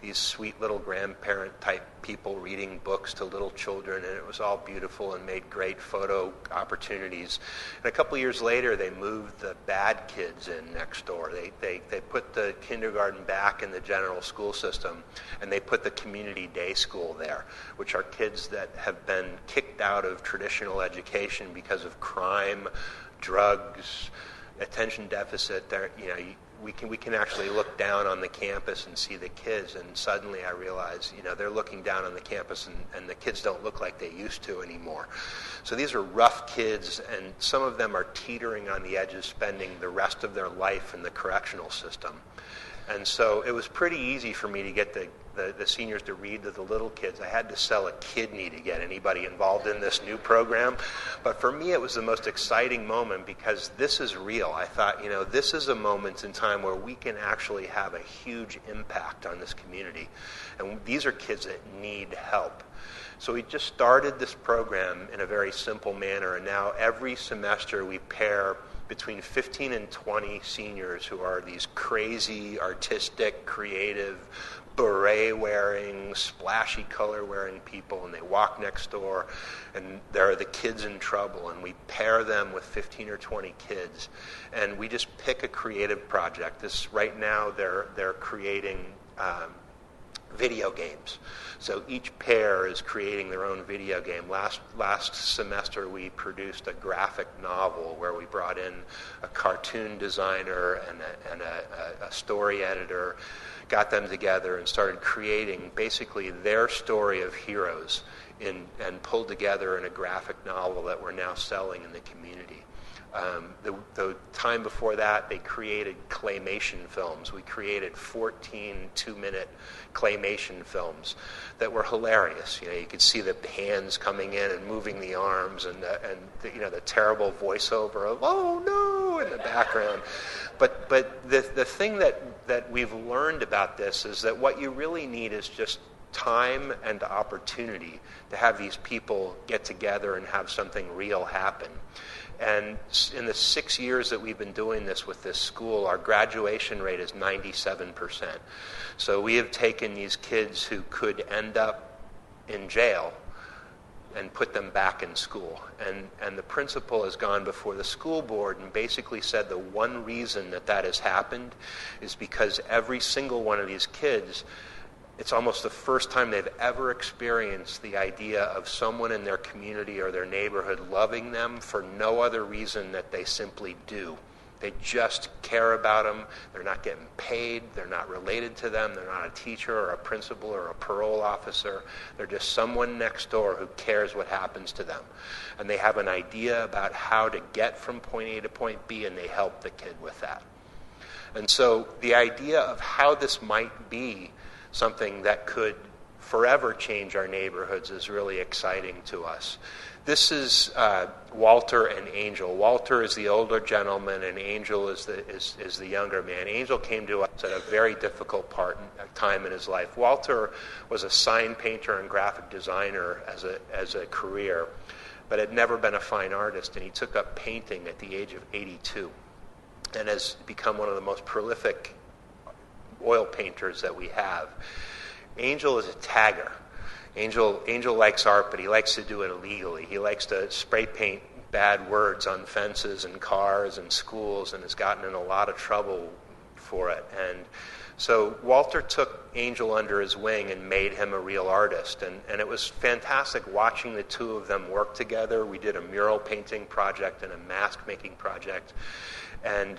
these sweet little grandparent type people reading books to little children, and it was all beautiful and made great photo opportunities. And a couple years later, they moved the bad kids in next door. They put the kindergarten back in the general school system, and they put the community day school there, which are kids that have been kicked out of traditional education because of crime, drugs, attention deficit. We can actually look down on the campus and see the kids, and suddenly I realize, they're looking down on the campus and the kids don't look like they used to anymore. So these are rough kids, and some of them are teetering on the edge of spending the rest of their life in the correctional system. And so it was pretty easy for me to get the seniors to read to the little kids. I had to sell a kidney to get anybody involved in this new program. But for me, it was the most exciting moment because this is real. I thought, this is a moment in time where we can actually have a huge impact on this community. And these are kids that need help. So we just started this program in a very simple manner. And now every semester we pair between 15 and 20 seniors who are these crazy, artistic, creative, beret-wearing, splashy color-wearing people, and they walk next door, and there are the kids in trouble, and we pair them with 15 or 20 kids, and we just pick a creative project. Right now, they're creating video games. So each pair is creating their own video game. Last semester we produced a graphic novel where we brought in a cartoon designer and a story editor, got them together and started creating basically their story of heroes and pulled together in a graphic novel that we're now selling in the community. The time before that, they created claymation films. We created 14 two-minute claymation films that were hilarious. You could see the hands coming in and moving the arms, and the terrible voiceover of "oh no" in the background. But the thing that we've learned about this is that what you really need is just time and opportunity to have these people get together and have something real happen. And in the 6 years that we've been doing this with this school, our graduation rate is 97%. So we have taken these kids who could end up in jail and put them back in school. And the principal has gone before the school board and basically said the one reason that has happened is because every single one of these kids, it's almost the first time they've ever experienced the idea of someone in their community or their neighborhood loving them for no other reason that they simply do. They just care about them. They're not getting paid. They're not related to them. They're not a teacher or a principal or a parole officer. They're just someone next door who cares what happens to them. And they have an idea about how to get from point A to point B, and they help the kid with that. And so the idea of how this might be something that could forever change our neighborhoods is really exciting to us. This is Walter and Angel. Walter is the older gentleman, and Angel is the younger man. Angel came to us at a very difficult time in his life. Walter was a sign painter and graphic designer as a career, but had never been a fine artist, and he took up painting at the age of 82 and has become one of the most prolific oil painters that we have. Angel is a tagger. Angel likes art, but he likes to do it illegally. He likes to spray paint bad words on fences and cars and schools, and has gotten in a lot of trouble for it. And so Walter took Angel under his wing and made him a real artist. And it was fantastic watching the two of them work together. We did a mural painting project and a mask making project. And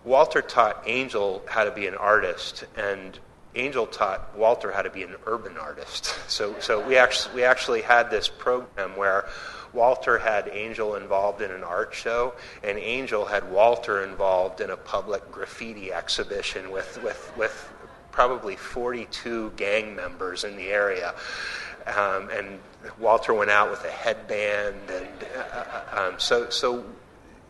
Walter taught Angel how to be an artist, and Angel taught Walter how to be an urban artist. So we actually had this program where Walter had Angel involved in an art show, and Angel had Walter involved in a public graffiti exhibition with probably 42 gang members in the area. And Walter went out with a headband,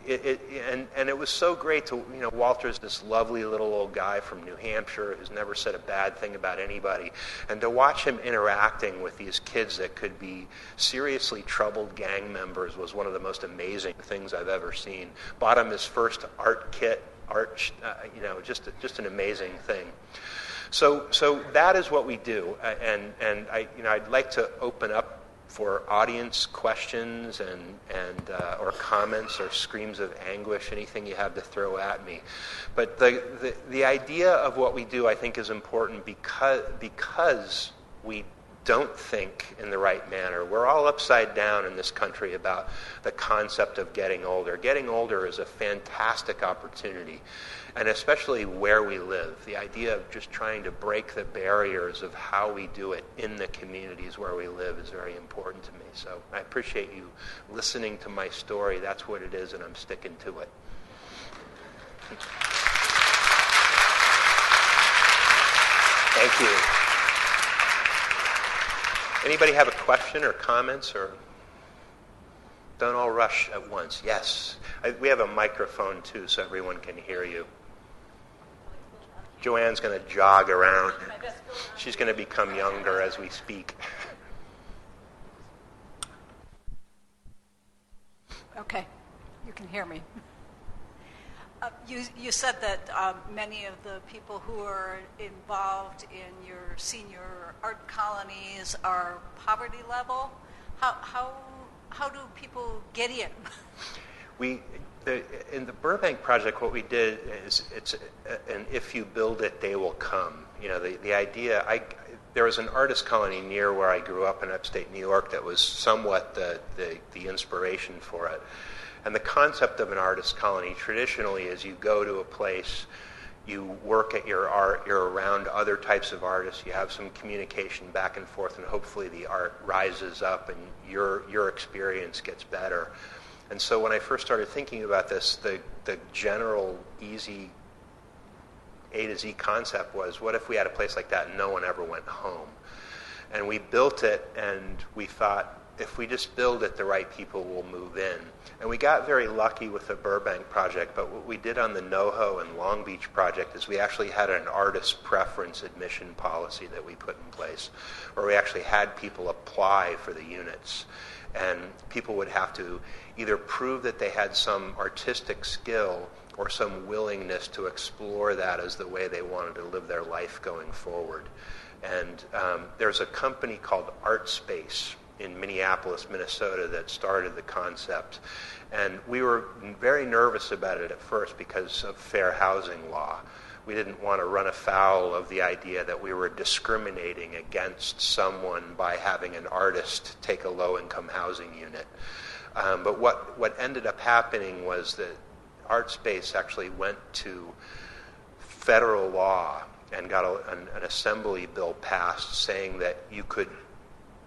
and it was so great to, Walter's this lovely little old guy from New Hampshire who's never said a bad thing about anybody, and to watch him interacting with these kids that could be seriously troubled gang members was one of the most amazing things I've ever seen. Bought him his first art kit, just an amazing thing. So that is what we do, and I'd like to open up for audience questions and or comments or screams of anguish, anything you have to throw at me. But the idea of what we do, I think, is important because we don't think in the right manner. We're all upside down in this country about the concept of getting older. Getting older is a fantastic opportunity, and especially where we live. The idea of just trying to break the barriers of how we do it in the communities where we live is very important to me. So I appreciate you listening to my story. That's what it is, and I'm sticking to it. Thank you. Anybody have a question or comments, or don't all rush at once? Yes. We have a microphone too, so everyone can hear you. Joanne's going to jog around. She's going to become younger as we speak. Okay, you can hear me. You said that many of the people who are involved in your senior art colonies are poverty level. How do people get in? In the Burbank Project, what we did is it's an if you build it, they will come. The idea. There was an artist colony near where I grew up in upstate New York that was somewhat the inspiration for it. And the concept of an artist colony traditionally is you go to a place, you work at your art, you're around other types of artists, you have some communication back and forth, and hopefully the art rises up and your experience gets better. And so when I first started thinking about this, the general, easy A to Z concept was, what if we had a place like that and no one ever went home? And we built it, and we thought, if we just build it, the right people will move in. And we got very lucky with the Burbank Project, but what we did on the Noho and Long Beach Project is we actually had an artist preference admission policy that we put in place, where we actually had people apply for the units. And people would have to either prove that they had some artistic skill or some willingness to explore that as the way they wanted to live their life going forward. And there's a company called Art Space in Minneapolis, Minnesota, that started the concept. And we were very nervous about it at first because of fair housing law. We didn't want to run afoul of the idea that we were discriminating against someone by having an artist take a low-income housing unit. But what ended up happening was that art space actually went to federal law and got an assembly bill passed saying that you could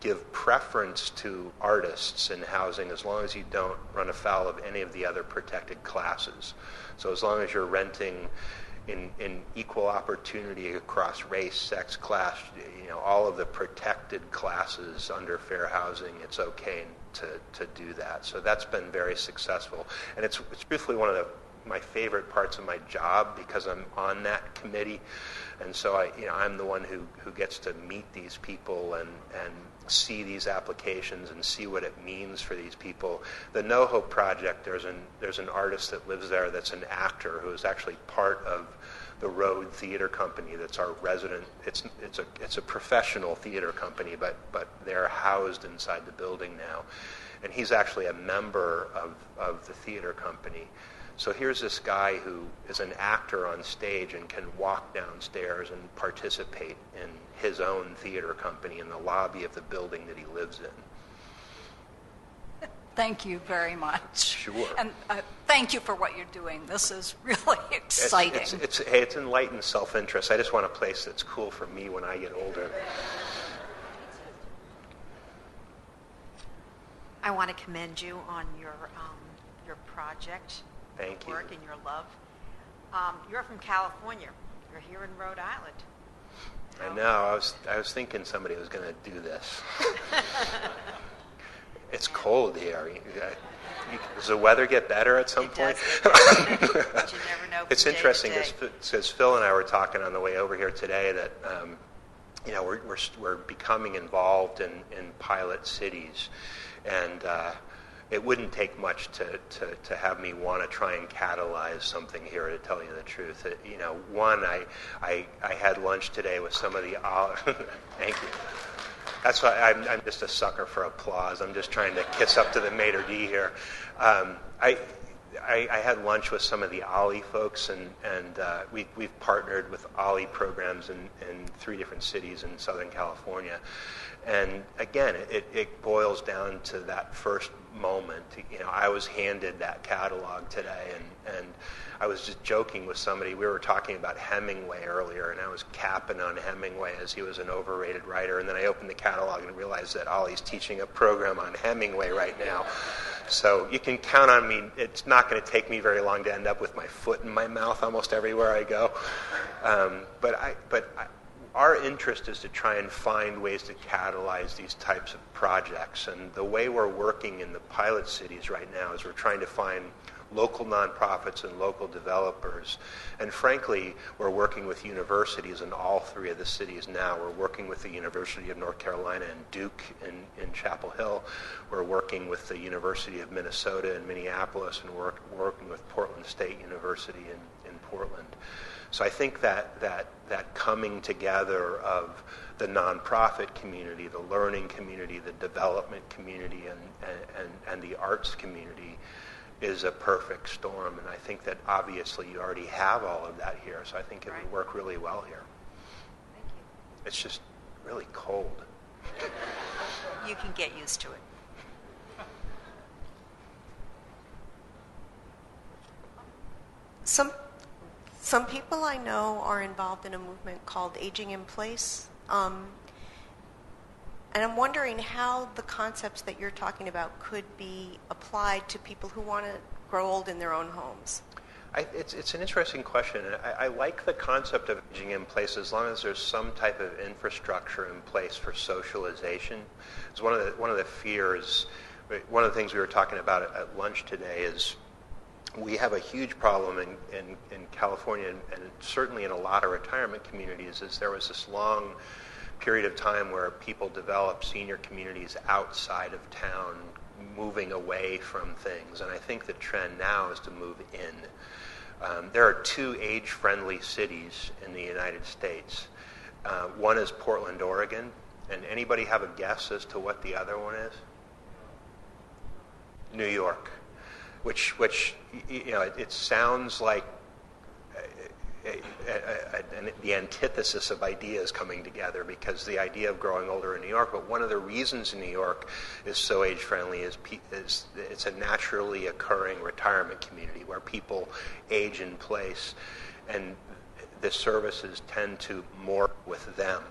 give preference to artists in housing as long as you don't run afoul of any of the other protected classes. So as long as you're renting in equal opportunity across race, sex, class, all of the protected classes under fair housing, it's okay to do that. So that's been very successful. And it's truthfully one of my favorite parts of my job because I'm on that committee. And so I'm the one who gets to meet these people and see these applications and see what it means for these people. The Noho Project, there's an artist that lives there that's an actor who is actually part of the Road Theater Company that's our resident. It's a professional theater company, but they're housed inside the building now. And he's actually a member of the theater company. So here's this guy who is an actor on stage and can walk downstairs and participate in his own theater company in the lobby of the building that he lives in. Thank you very much. Sure. And thank you for what you're doing. This is really exciting. It's enlightened self-interest. I just want a place that's cool for me when I get older. I want to commend you on your project. Thank you. Work and your love. You're from California. You're here in Rhode Island. I know. I was thinking somebody was going to do this. It's cold here. Does the weather get better at some point? But you never know. It's interesting because Phil and I were talking on the way over here today that we're becoming involved in pilot cities, and it wouldn't take much to have me want to try and catalyze something here, to tell you the truth. One, I had lunch today with some of the thank you. That's why I'm just a sucker for applause. I'm just trying to kiss up to the maitre d' here. I had lunch with some of the OLLI folks, and we've partnered with OLLI programs in 3 different cities in Southern California. And again, it boils down to that first moment. I was handed that catalog today, and I was just joking with somebody. We were talking about Hemingway earlier, and I was capping on Hemingway as he was an overrated writer. And then I opened the catalog and realized that OLLI's teaching a program on Hemingway right now. So you can count on me. It's not going to take me very long to end up with my foot in my mouth almost everywhere I go. Our interest is to try and find ways to catalyze these types of projects. And the way we're working in the pilot cities right now is we're trying to find local nonprofits and local developers. And frankly, we're working with universities in all 3 of the cities now. We're working with the University of North Carolina and Duke in Chapel Hill. We're working with the University of Minnesota in Minneapolis, and we're working with Portland State University in Portland. So I think that coming together of the nonprofit community, the learning community, the development community, and the arts community is a perfect storm. And I think that obviously you already have all of that here, so I think it would work really well here. Thank you. It's just really cold. You can get used to it. Some people I know are involved in a movement called Aging in Place. And I'm wondering how the concepts that you're talking about could be applied to people who want to grow old in their own homes. It's an interesting question. I like the concept of aging in place as long as there's some type of infrastructure in place for socialization. It's one of the fears. One of the things we were talking about at lunch today is we have a huge problem in California, and certainly in a lot of retirement communities, is there was this long period of time where people developed senior communities outside of town, moving away from things. And I think the trend now is to move in. There are 2 age-friendly cities in the United States. One is Portland, Oregon. And anybody have a guess as to what the other one is? New York. Which it sounds like the antithesis of ideas coming together, because the idea of growing older in New York, but one of the reasons New York is so age-friendly is it's a naturally occurring retirement community where people age in place, and the services tend to morph with them.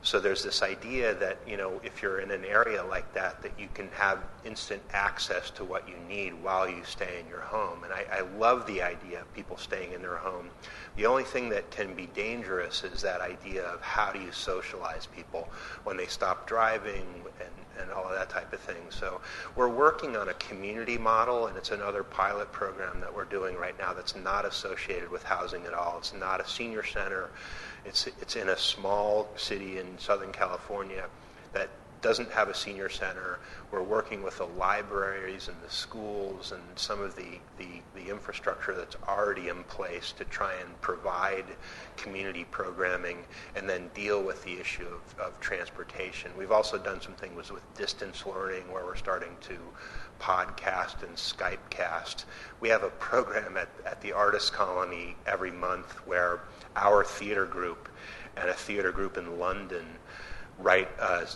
So there's this idea that, if you're in an area like that you can have instant access to what you need while you stay in your home. And I love the idea of people staying in their home. The only thing that can be dangerous is that idea of how do you socialize people when they stop driving and all of that type of thing. So we're working on a community model, and it's another pilot program that we're doing right now that's not associated with housing at all. It's not a senior center. It's in a small city in Southern California that doesn't have a senior center. We're working with the libraries and the schools and some of the infrastructure that's already in place to try and provide community programming and then deal with the issue of transportation. We've also done some things with distance learning where we're starting to podcast and Skypecast. We have a program at the Artist Colony every month where our theater group and a theater group in London write a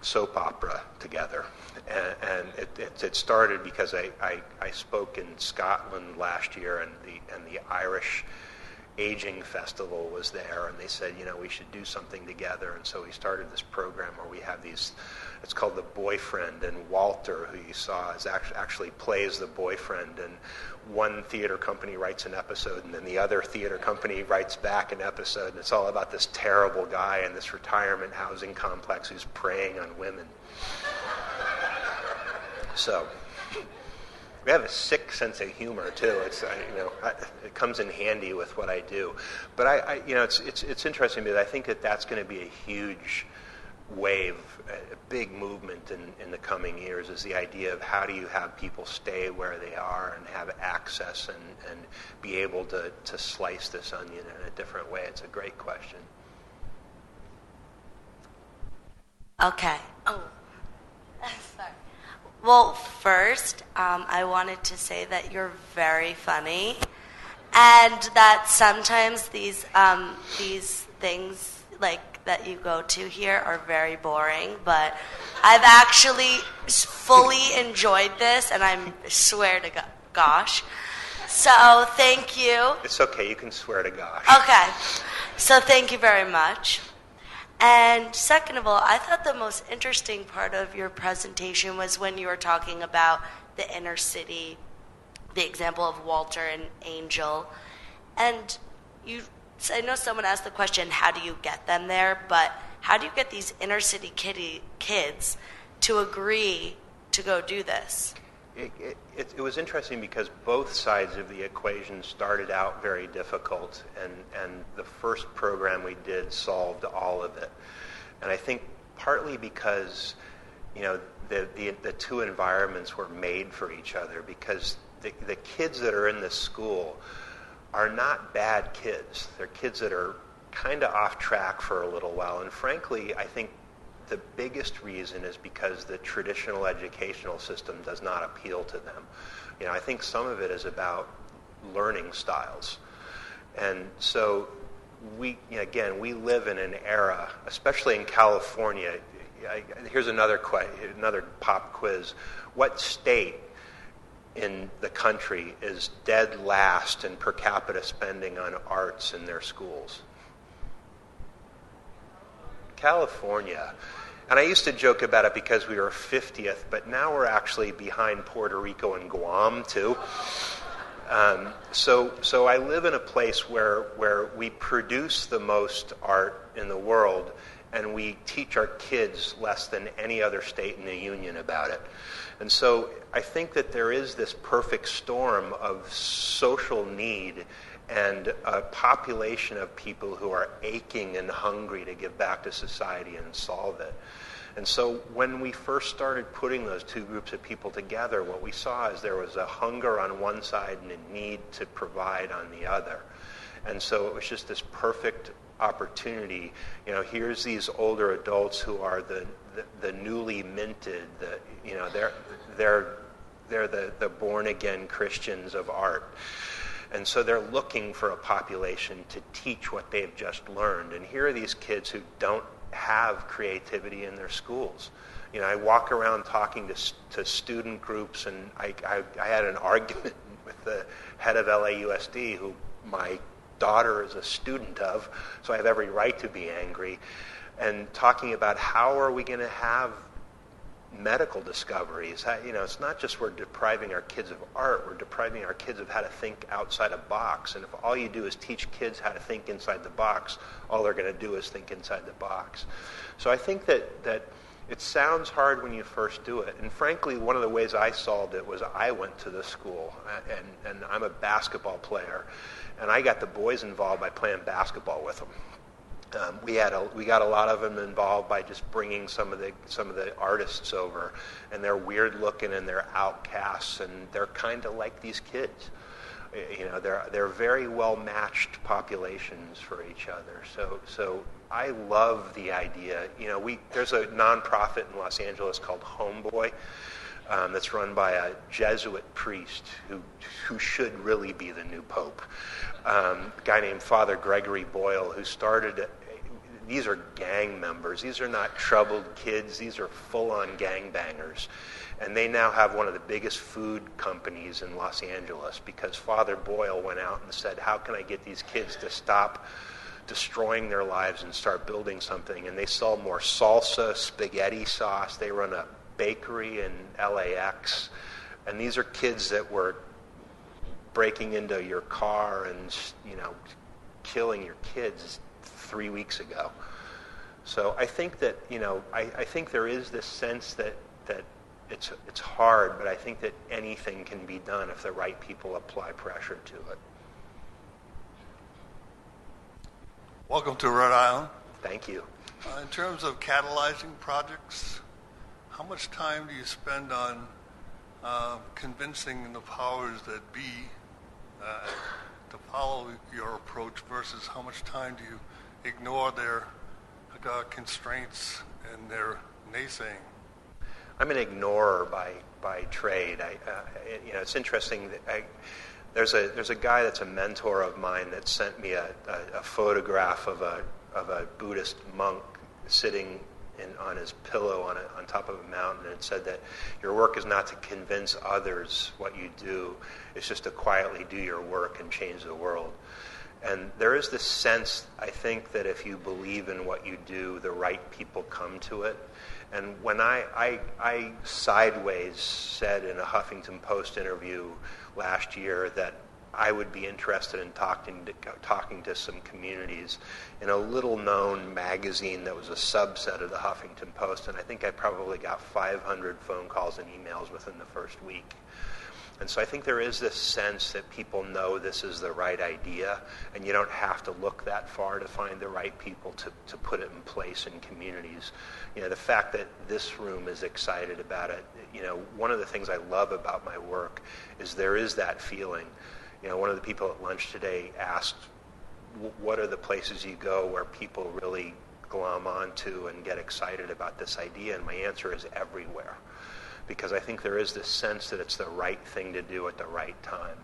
soap opera together. And it started because I spoke in Scotland last year, and the Irish Aging Festival was there, and they said, we should do something together. And so we started this program where we have these, it's called The Boyfriend, and Walter, who you saw, is actually plays the boyfriend, and one theater company writes an episode, and then the other theater company writes back an episode, and it's all about this terrible guy in this retirement housing complex who's preying on women. So we have a sick sense of humor too. It's it comes in handy with what I do. But it's interesting because I think that's going to be a huge wave, a big movement in the coming years, is the idea of how do you have people stay where they are and have access and be able to slice this onion in a different way. It's a great question. Okay. Oh, sorry. Well, first, I wanted to say that you're very funny, and that sometimes these things that you go to here are very boring, but I've actually fully enjoyed this, and I swear to gosh. So thank you. It's okay, you can swear to gosh. Okay, so thank you very much. And second of all, I thought the most interesting part of your presentation was when you were talking about the inner city, the example of Walter and Angel. And I know someone asked the question, how do you get them there? But how do you get these inner city kids to agree to go do this? It was interesting because both sides of the equation started out very difficult, and the first program we did solved all of it. And I think partly because the two environments were made for each other, because the kids that are in this school are not bad kids. They're kids that are kind of off track for a little while, and frankly, I think the biggest reason is because the traditional educational system does not appeal to them. I think some of it is about learning styles. And so we live in an era, especially in California. Here's another pop quiz. What state in the country is dead last in per capita spending on arts in their schools? California. And I used to joke about it because we were 50th, but now we're actually behind Puerto Rico and Guam too. So I live in a place where we produce the most art in the world, and we teach our kids less than any other state in the union about it. And so I think that there is this perfect storm of social need and a population of people who are aching and hungry to give back to society and solve it. And so when we first started putting those two groups of people together, what we saw is there was a hunger on one side and a need to provide on the other. And so it was just this perfect opportunity. Here's these older adults who are the newly minted, they're the born again Christians of art. And so they're looking for a population to teach what they've just learned. And here are these kids who don't have creativity in their schools. You know, I walk around talking to student groups, and I had an argument with the head of LAUSD, who my daughter is a student of, so I have every right to be angry, and talking about how are we going to have medical discoveries. You know, it's not just we're depriving our kids of art, we're depriving our kids of how to think outside a box. And if all you do is teach kids how to think inside the box, all they're going to do is think inside the box. So I think that it sounds hard when you first do it. And frankly, one of the ways I solved it was I went to the school, and I'm a basketball player, and I got the boys involved by playing basketball with them. We got a lot of them involved by just bringing some of the artists over, and they're weird looking and they're outcasts, and they're kind of like these kids. You know, they're very well matched populations for each other. So I love the idea. You know, there's a nonprofit in Los Angeles called Homeboy that's run by a Jesuit priest who should really be the new pope. A guy named Father Gregory Boyle, who started. These are gang members. These are not troubled kids. These are full-on gangbangers. And they now have one of the biggest food companies in Los Angeles because Father Boyle went out and said, how can I get these kids to stop destroying their lives and start building something? And they sell more salsa, spaghetti sauce. They run a bakery in LAX. And these are kids that were breaking into your car and, you know, killing your kids 3 weeks ago. So I think that, you know, I think there is this sense that it's hard, but I think that anything can be done if the right people apply pressure to it. Welcome to Rhode Island. Thank you. In terms of catalyzing projects, how much time do you spend on convincing the powers that be to follow your approach versus how much time do you ignore their constraints and their naysaying? I'm an ignorer by trade. You know, it's interesting that there's a guy that's a mentor of mine that sent me a photograph of a Buddhist monk sitting on his pillow on top of a mountain, and it said that your work is not to convince others what you do, it's just to quietly do your work and change the world. And there is this sense, I think, that if you believe in what you do, the right people come to it. And when I sideways said in a Huffington Post interview last year that I would be interested in talking to some communities in a little-known magazine that was a subset of the Huffington Post, and I think I probably got 500 phone calls and emails within the first week. And so I think there is this sense that people know this is the right idea, and you don't have to look that far to find the right people to put it in place in communities. You know, the fact that this room is excited about it, you know, one of the things I love about my work is there is that feeling. You know, one of the people at lunch today asked, what are the places you go where people really glom onto and get excited about this idea? And my answer is everywhere. Because I think there is this sense that it's the right thing to do at the right time.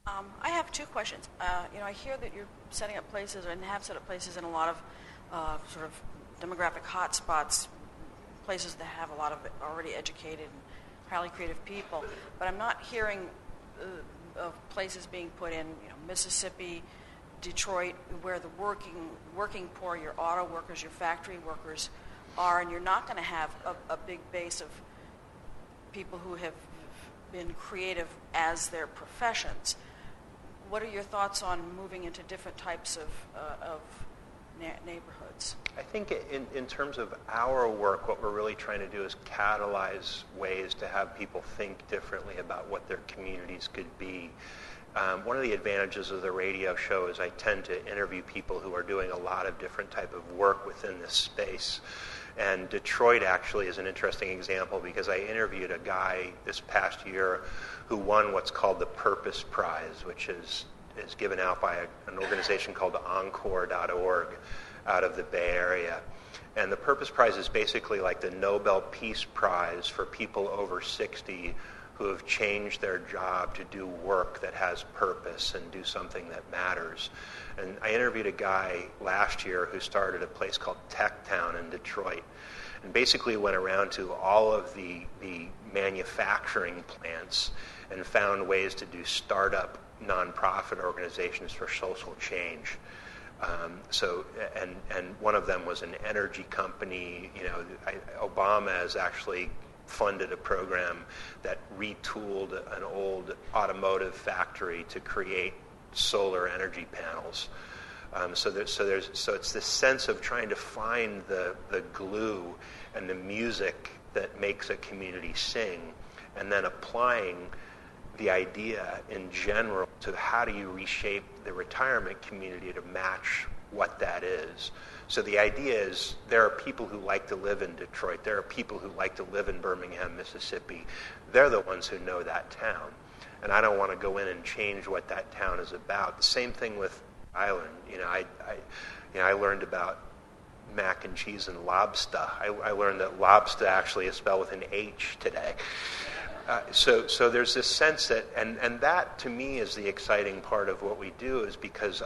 I have two questions. You know, I hear that you're setting up places and have set up places in a lot of sort of demographic hotspots, places that have a lot of already educated and highly creative people. But I'm not hearing of places being put in, you know, Mississippi, Detroit, where the working poor, your auto workers, your factory workers are, and you're not going to have a big base of people who have been creative as their professions. What are your thoughts on moving into different types of neighborhoods? I think in terms of our work, what we're really trying to do is catalyze ways to have people think differently about what their communities could be. One of the advantages of the radio show is I tend to interview people who are doing a lot of different type of work within this space. And Detroit actually is an interesting example because I interviewed a guy this past year who won what's called the Purpose Prize, which is given out by an organization called Encore.org out of the Bay Area. And the Purpose Prize is basically like the Nobel Peace Prize for people over 60 who have changed their job to do work that has purpose and do something that matters. And I interviewed a guy last year who started a place called Tech Town in Detroit, and basically went around to all of the manufacturing plants and found ways to do startup nonprofit organizations for social change. And one of them was an energy company. Obama has actually funded a program that retooled an old automotive factory to create solar energy panels. So it's this sense of trying to find the glue and the music that makes a community sing, and then applying the idea in general to how do you reshape the retirement community to match what that is. So the idea is there are people who like to live in Detroit. There are people who like to live in Birmingham, Mississippi. They're the ones who know that town. And I don't want to go in and change what that town is about. The same thing with Island. I learned about mac and cheese and lobster. I learned that lobster actually is spelled with an H today. So there's this sense that, and that to me is the exciting part of what we do, is because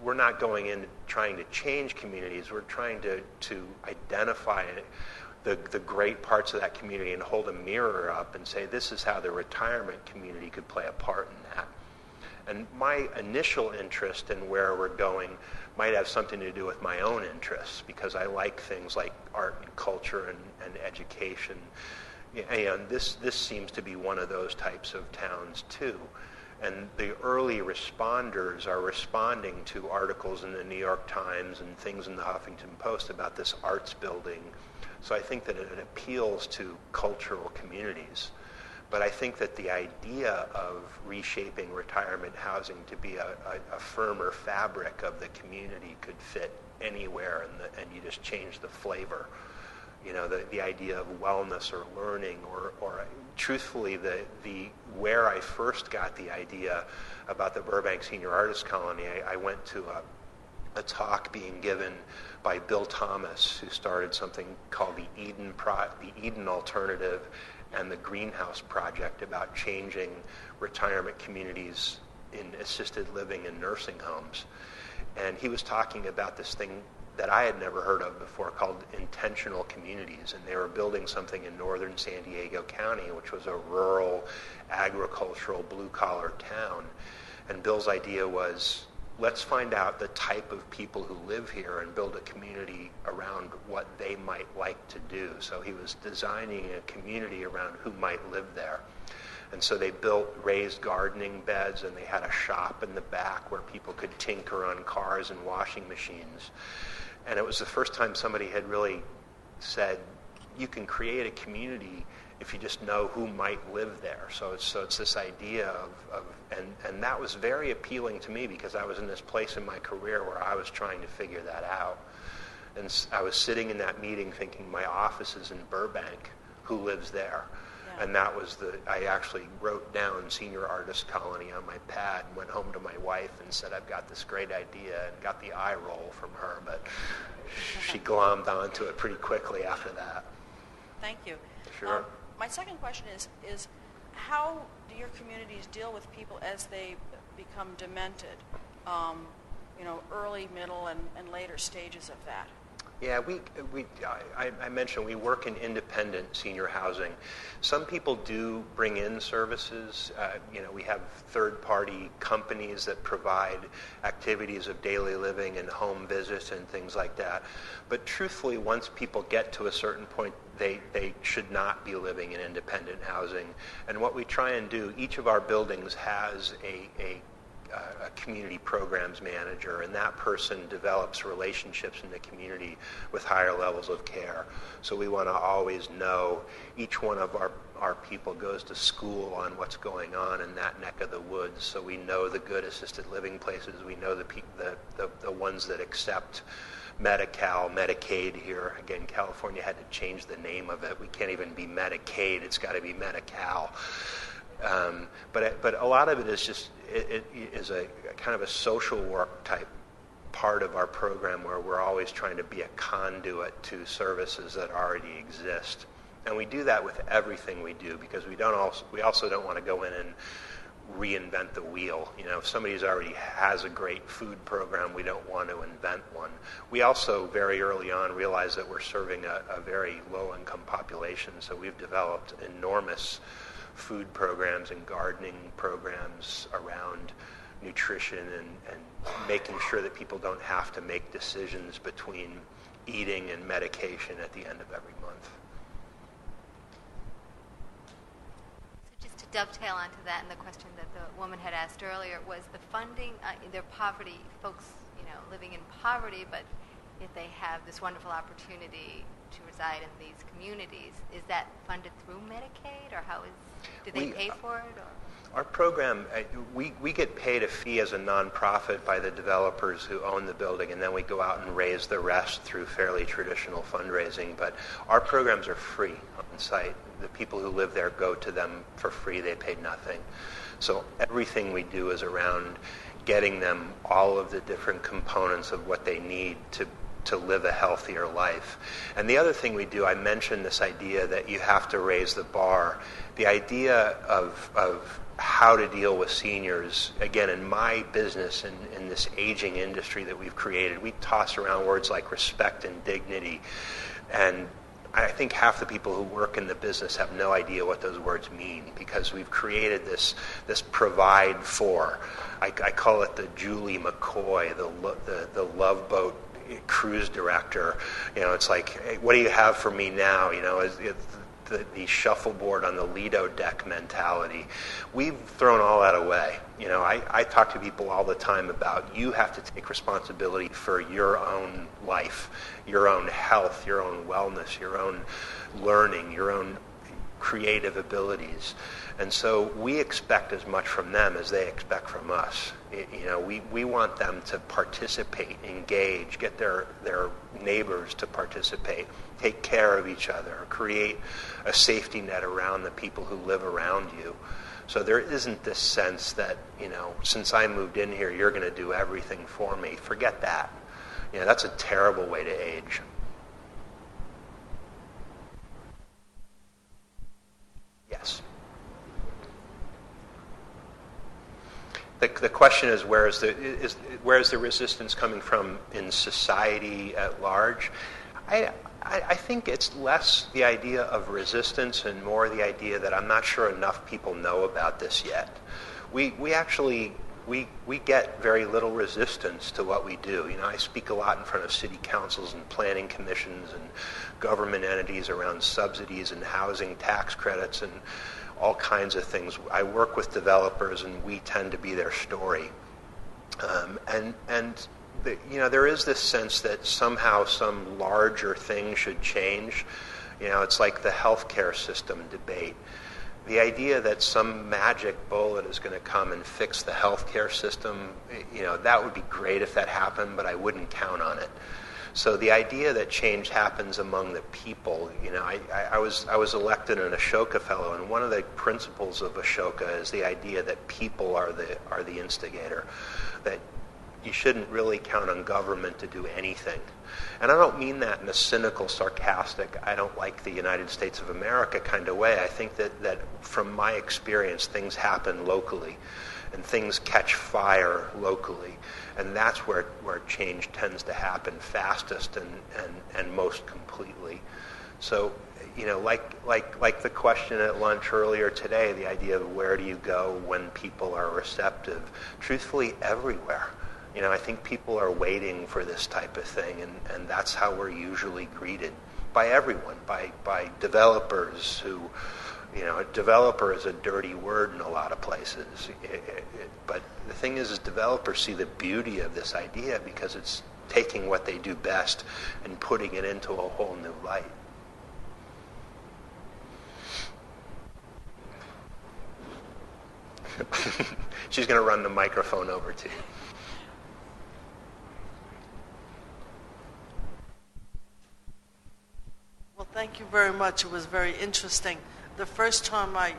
we're not going in trying to change communities. We're trying to identify the great parts of that community and hold a mirror up and say, this is how the retirement community could play a part in that. And my initial interest in where we're going might have something to do with my own interests, because I like things like art and culture and education. And this seems to be one of those types of towns too. And the early responders are responding to articles in the New York Times and things in the Huffington Post about this arts building. So I think that it appeals to cultural communities. But I think that the idea of reshaping retirement housing to be a firmer fabric of the community could fit anywhere, and you just change the flavor. The idea of wellness or learning, or truthfully, where I first got the idea about the Burbank Senior Artist Colony, I went to a talk being given by Bill Thomas, who started something called the Eden Alternative and the Greenhouse Project, about changing retirement communities in assisted living and nursing homes. And he was talking about this thing that I had never heard of before called intentional communities, and they were building something in northern San Diego County, which was a rural, agricultural, blue-collar town. And Bill's idea was, let's find out the type of people who live here and build a community around what they might like to do. So he was designing a community around who might live there. And so they built raised gardening beds, and they had a shop in the back where people could tinker on cars and washing machines. And it was the first time somebody had really said, you can create a community if you just know who might live there. So it's this idea of and that was very appealing to me, because I was in this place in my career where I was trying to figure that out. And I was sitting in that meeting thinking, my office is in Burbank, who lives there? Yeah. And that was I actually wrote down Senior Artist Colony on my pad and went home to my wife and said, I've got this great idea, and got the eye roll from her, but she glommed onto it pretty quickly after that. Thank you. Sure. My second question is how do your communities deal with people as they become demented? Early, middle, and later stages of that. Yeah, I mentioned we work in independent senior housing. Some people do bring in services. We have third-party companies that provide activities of daily living and home visits and things like that. But truthfully, once people get to a certain point, they should not be living in independent housing. And what we try and do, each of our buildings has a community programs manager, and that person develops relationships in the community with higher levels of care. So we want to always know each one of our people goes to school on what's going on in that neck of the woods, so we know the good assisted living places. We know the ones that accept Medi-Cal, Medicaid here. Again, California had to change the name of it. We can't even be Medicaid. It's got to be Medi-Cal. But a lot of it is just it is a kind of a social work type part of our program, where we're always trying to be a conduit to services that already exist. And we do that with everything we do because we also don't want to go in and reinvent the wheel. If somebody's already has a great food program, we don't want to invent one. We also very early on realized that we're serving a very low-income population, so we've developed enormous food programs and gardening programs around nutrition and making sure that people don't have to make decisions between eating and medication at the end of every month. Dovetail onto that, and the question that the woman had asked earlier was the funding. Their poverty, folks, living in poverty, but if they have this wonderful opportunity to reside in these communities, is that funded through Medicaid, or do they pay for it? Or? Our program, we get paid a fee as a nonprofit by the developers who own the building, and then we go out and raise the rest through fairly traditional fundraising. But our programs are free on site. The people who live there go to them for free. They pay nothing. So everything we do is around getting them all of the different components of what they need to live a healthier life. And the other thing we do, I mentioned this idea that you have to raise the bar. The idea of how to deal with seniors, again, in my business, in this aging industry that we've created, we toss around words like respect and dignity. And I think half the people who work in the business have no idea what those words mean because we've created this provide for. I call it the Julie McCoy, the Love Boat cruise director. It's like, hey, what do you have for me now? It's the shuffleboard on the Lido deck mentality. We've thrown all that away. I talk to people all the time about you have to take responsibility for your own life, your own health, your own wellness, your own learning, your own creative abilities. And so we expect as much from them as they expect from us. We want them to participate, engage, get their neighbors to participate, take care of each other, create a safety net around the people who live around you. So there isn't this sense that, since I moved in here, you're going to do everything for me. Forget that. That's a terrible way to age. Yes. The question is, where is the resistance coming from in society at large? I think it's less the idea of resistance and more the idea that I'm not sure enough people know about this yet. We get very little resistance to what we do. I speak a lot in front of city councils and planning commissions and government entities around subsidies and housing tax credits and all kinds of things. I work with developers, and we tend to be their story. There is this sense that somehow some larger thing should change. It's like the healthcare system debate. The idea that some magic bullet is going to come and fix the healthcare system, that would be great if that happened, but I wouldn't count on it. So the idea that change happens among the people, I was elected an Ashoka fellow, and one of the principles of Ashoka is the idea that people are the instigator, that you shouldn't really count on government to do anything. And I don't mean that in a cynical, sarcastic, I don't like the United States of America kind of way. I think that from my experience, things happen locally, and things catch fire locally. And that's where change tends to happen fastest and most completely. So, like the question at lunch earlier today, the idea of where do you go when people are receptive? Truthfully, everywhere. I think people are waiting for this type of thing, and that's how we're usually greeted by everyone, by developers who, a developer is a dirty word in a lot of places. But the thing is developers see the beauty of this idea because it's taking what they do best and putting it into a whole new light. She's going to run the microphone over to you. Well, thank you very much. It was very interesting. The first time I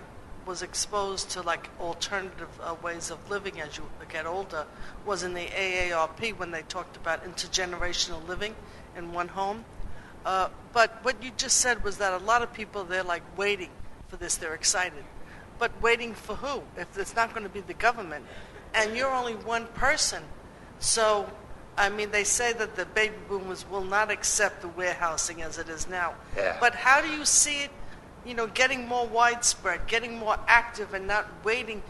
was exposed to alternative ways of living as you get older was in the AARP when they talked about intergenerational living in one home. But what you just said was that a lot of people, they're like waiting for this. They're excited. But waiting for who? If it's not going to be the government. And you're only one person. So, I mean, they say that the baby boomers will not accept the warehousing as it is now. Yeah. But how do you see it, getting more widespread, getting more active, and not waiting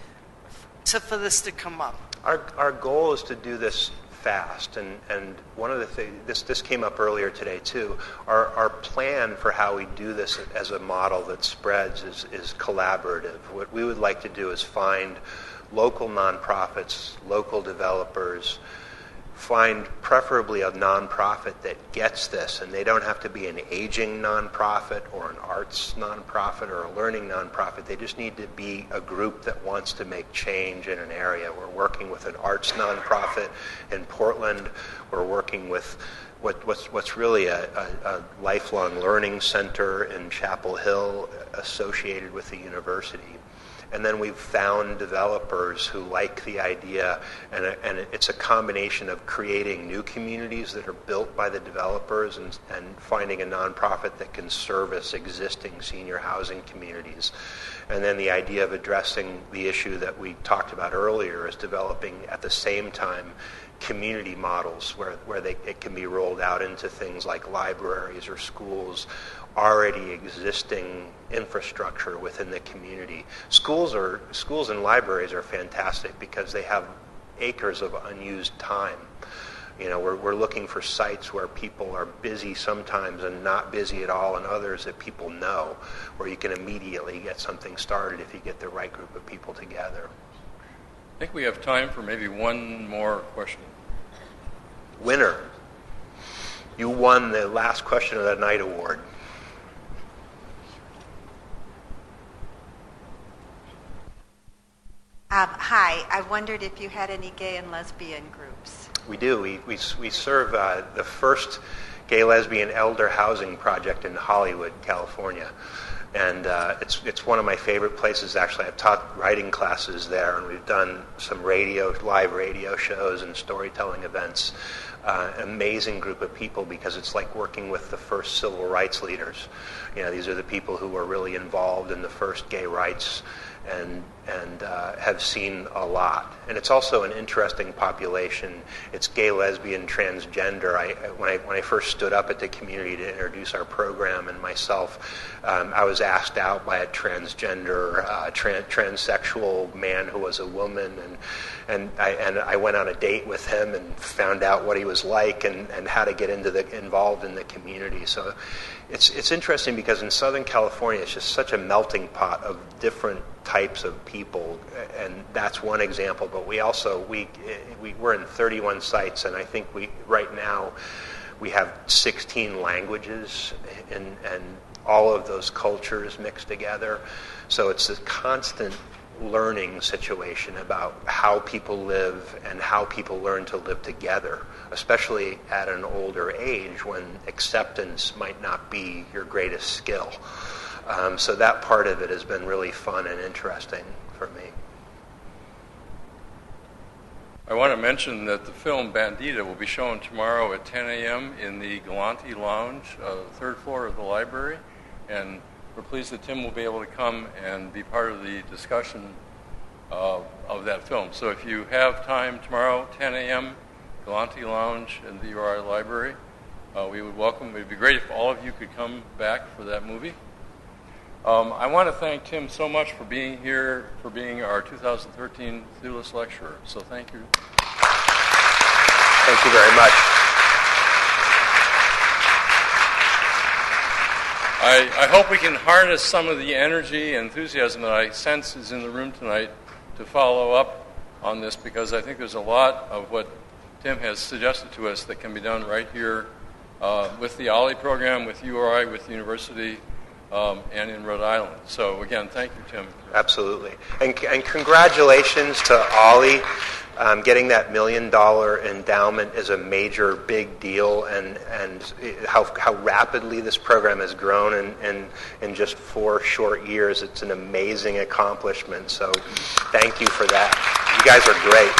for this to come up? Our goal is to do this fast, and one of the things, this came up earlier today too, our plan for how we do this as a model that spreads is collaborative. What we would like to do is find local nonprofits, local developers, find preferably a nonprofit that gets this, and they don't have to be an aging nonprofit or an arts nonprofit or a learning nonprofit. They just need to be a group that wants to make change in an area. We're working with an arts nonprofit in Portland. We're working with what's really a lifelong learning center in Chapel Hill associated with the university. And then we've found developers who like the idea, and it's a combination of creating new communities that are built by the developers and finding a nonprofit that can service existing senior housing communities. And then the idea of addressing the issue that we talked about earlier is developing at the same time community models where it can be rolled out into things like libraries or schools, already existing infrastructure within the community. Schools and libraries are fantastic because they have acres of unused time. We're looking for sites where people are busy sometimes and not busy at all, and others that people know, where you can immediately get something started if you get the right group of people together. I think we have time for maybe one more question. Winner. You won the last question of the night award. Hi, I wondered if you had any gay and lesbian groups. We do. We serve the first gay lesbian elder housing project in Hollywood, California. And it's one of my favorite places, actually. I've taught writing classes there, and we've done some live radio shows and storytelling events. Amazing group of people, because it's like working with the first civil rights leaders. These are the people who were really involved in the first gay rights and have seen a lot. And it's also an interesting population. It's gay, lesbian, transgender. When I first stood up at the community to introduce our program and myself, I was asked out by a transgender, transsexual man who was a woman, and I went on a date with him and found out what he was like and how to get involved in the community. So it's interesting because in Southern California, it's just such a melting pot of different types of people, and that's one example. But we're in 31 sites, and I think right now we have 16 languages and all of those cultures mixed together. So it's a constant learning situation about how people live and how people learn to live together, especially at an older age when acceptance might not be your greatest skill. So that part of it has been really fun and interesting for me. I want to mention that the film Bandita will be shown tomorrow at 10 a.m. in the Galante Lounge, third floor of the library, and we're pleased that Tim will be able to come and be part of the discussion of that film. So if you have time tomorrow, 10 a.m., Galante Lounge in the URI Library, we would welcome. It would be great if all of you could come back for that movie. I want to thank Tim so much for being here, for being our 2013 Thewlis lecturer. So thank you. Thank you very much. I hope we can harness some of the energy and enthusiasm that I sense is in the room tonight to follow up on this, because I think there's a lot of what Tim has suggested to us that can be done right here with the OLLI program, with URI, with the university, and in Rhode Island. So again, thank you, Tim. Absolutely. And congratulations to OLLI. Getting that $1 million endowment is a major, big deal, and how rapidly this program has grown in just 4 short years. It's an amazing accomplishment. So thank you for that. You guys are great.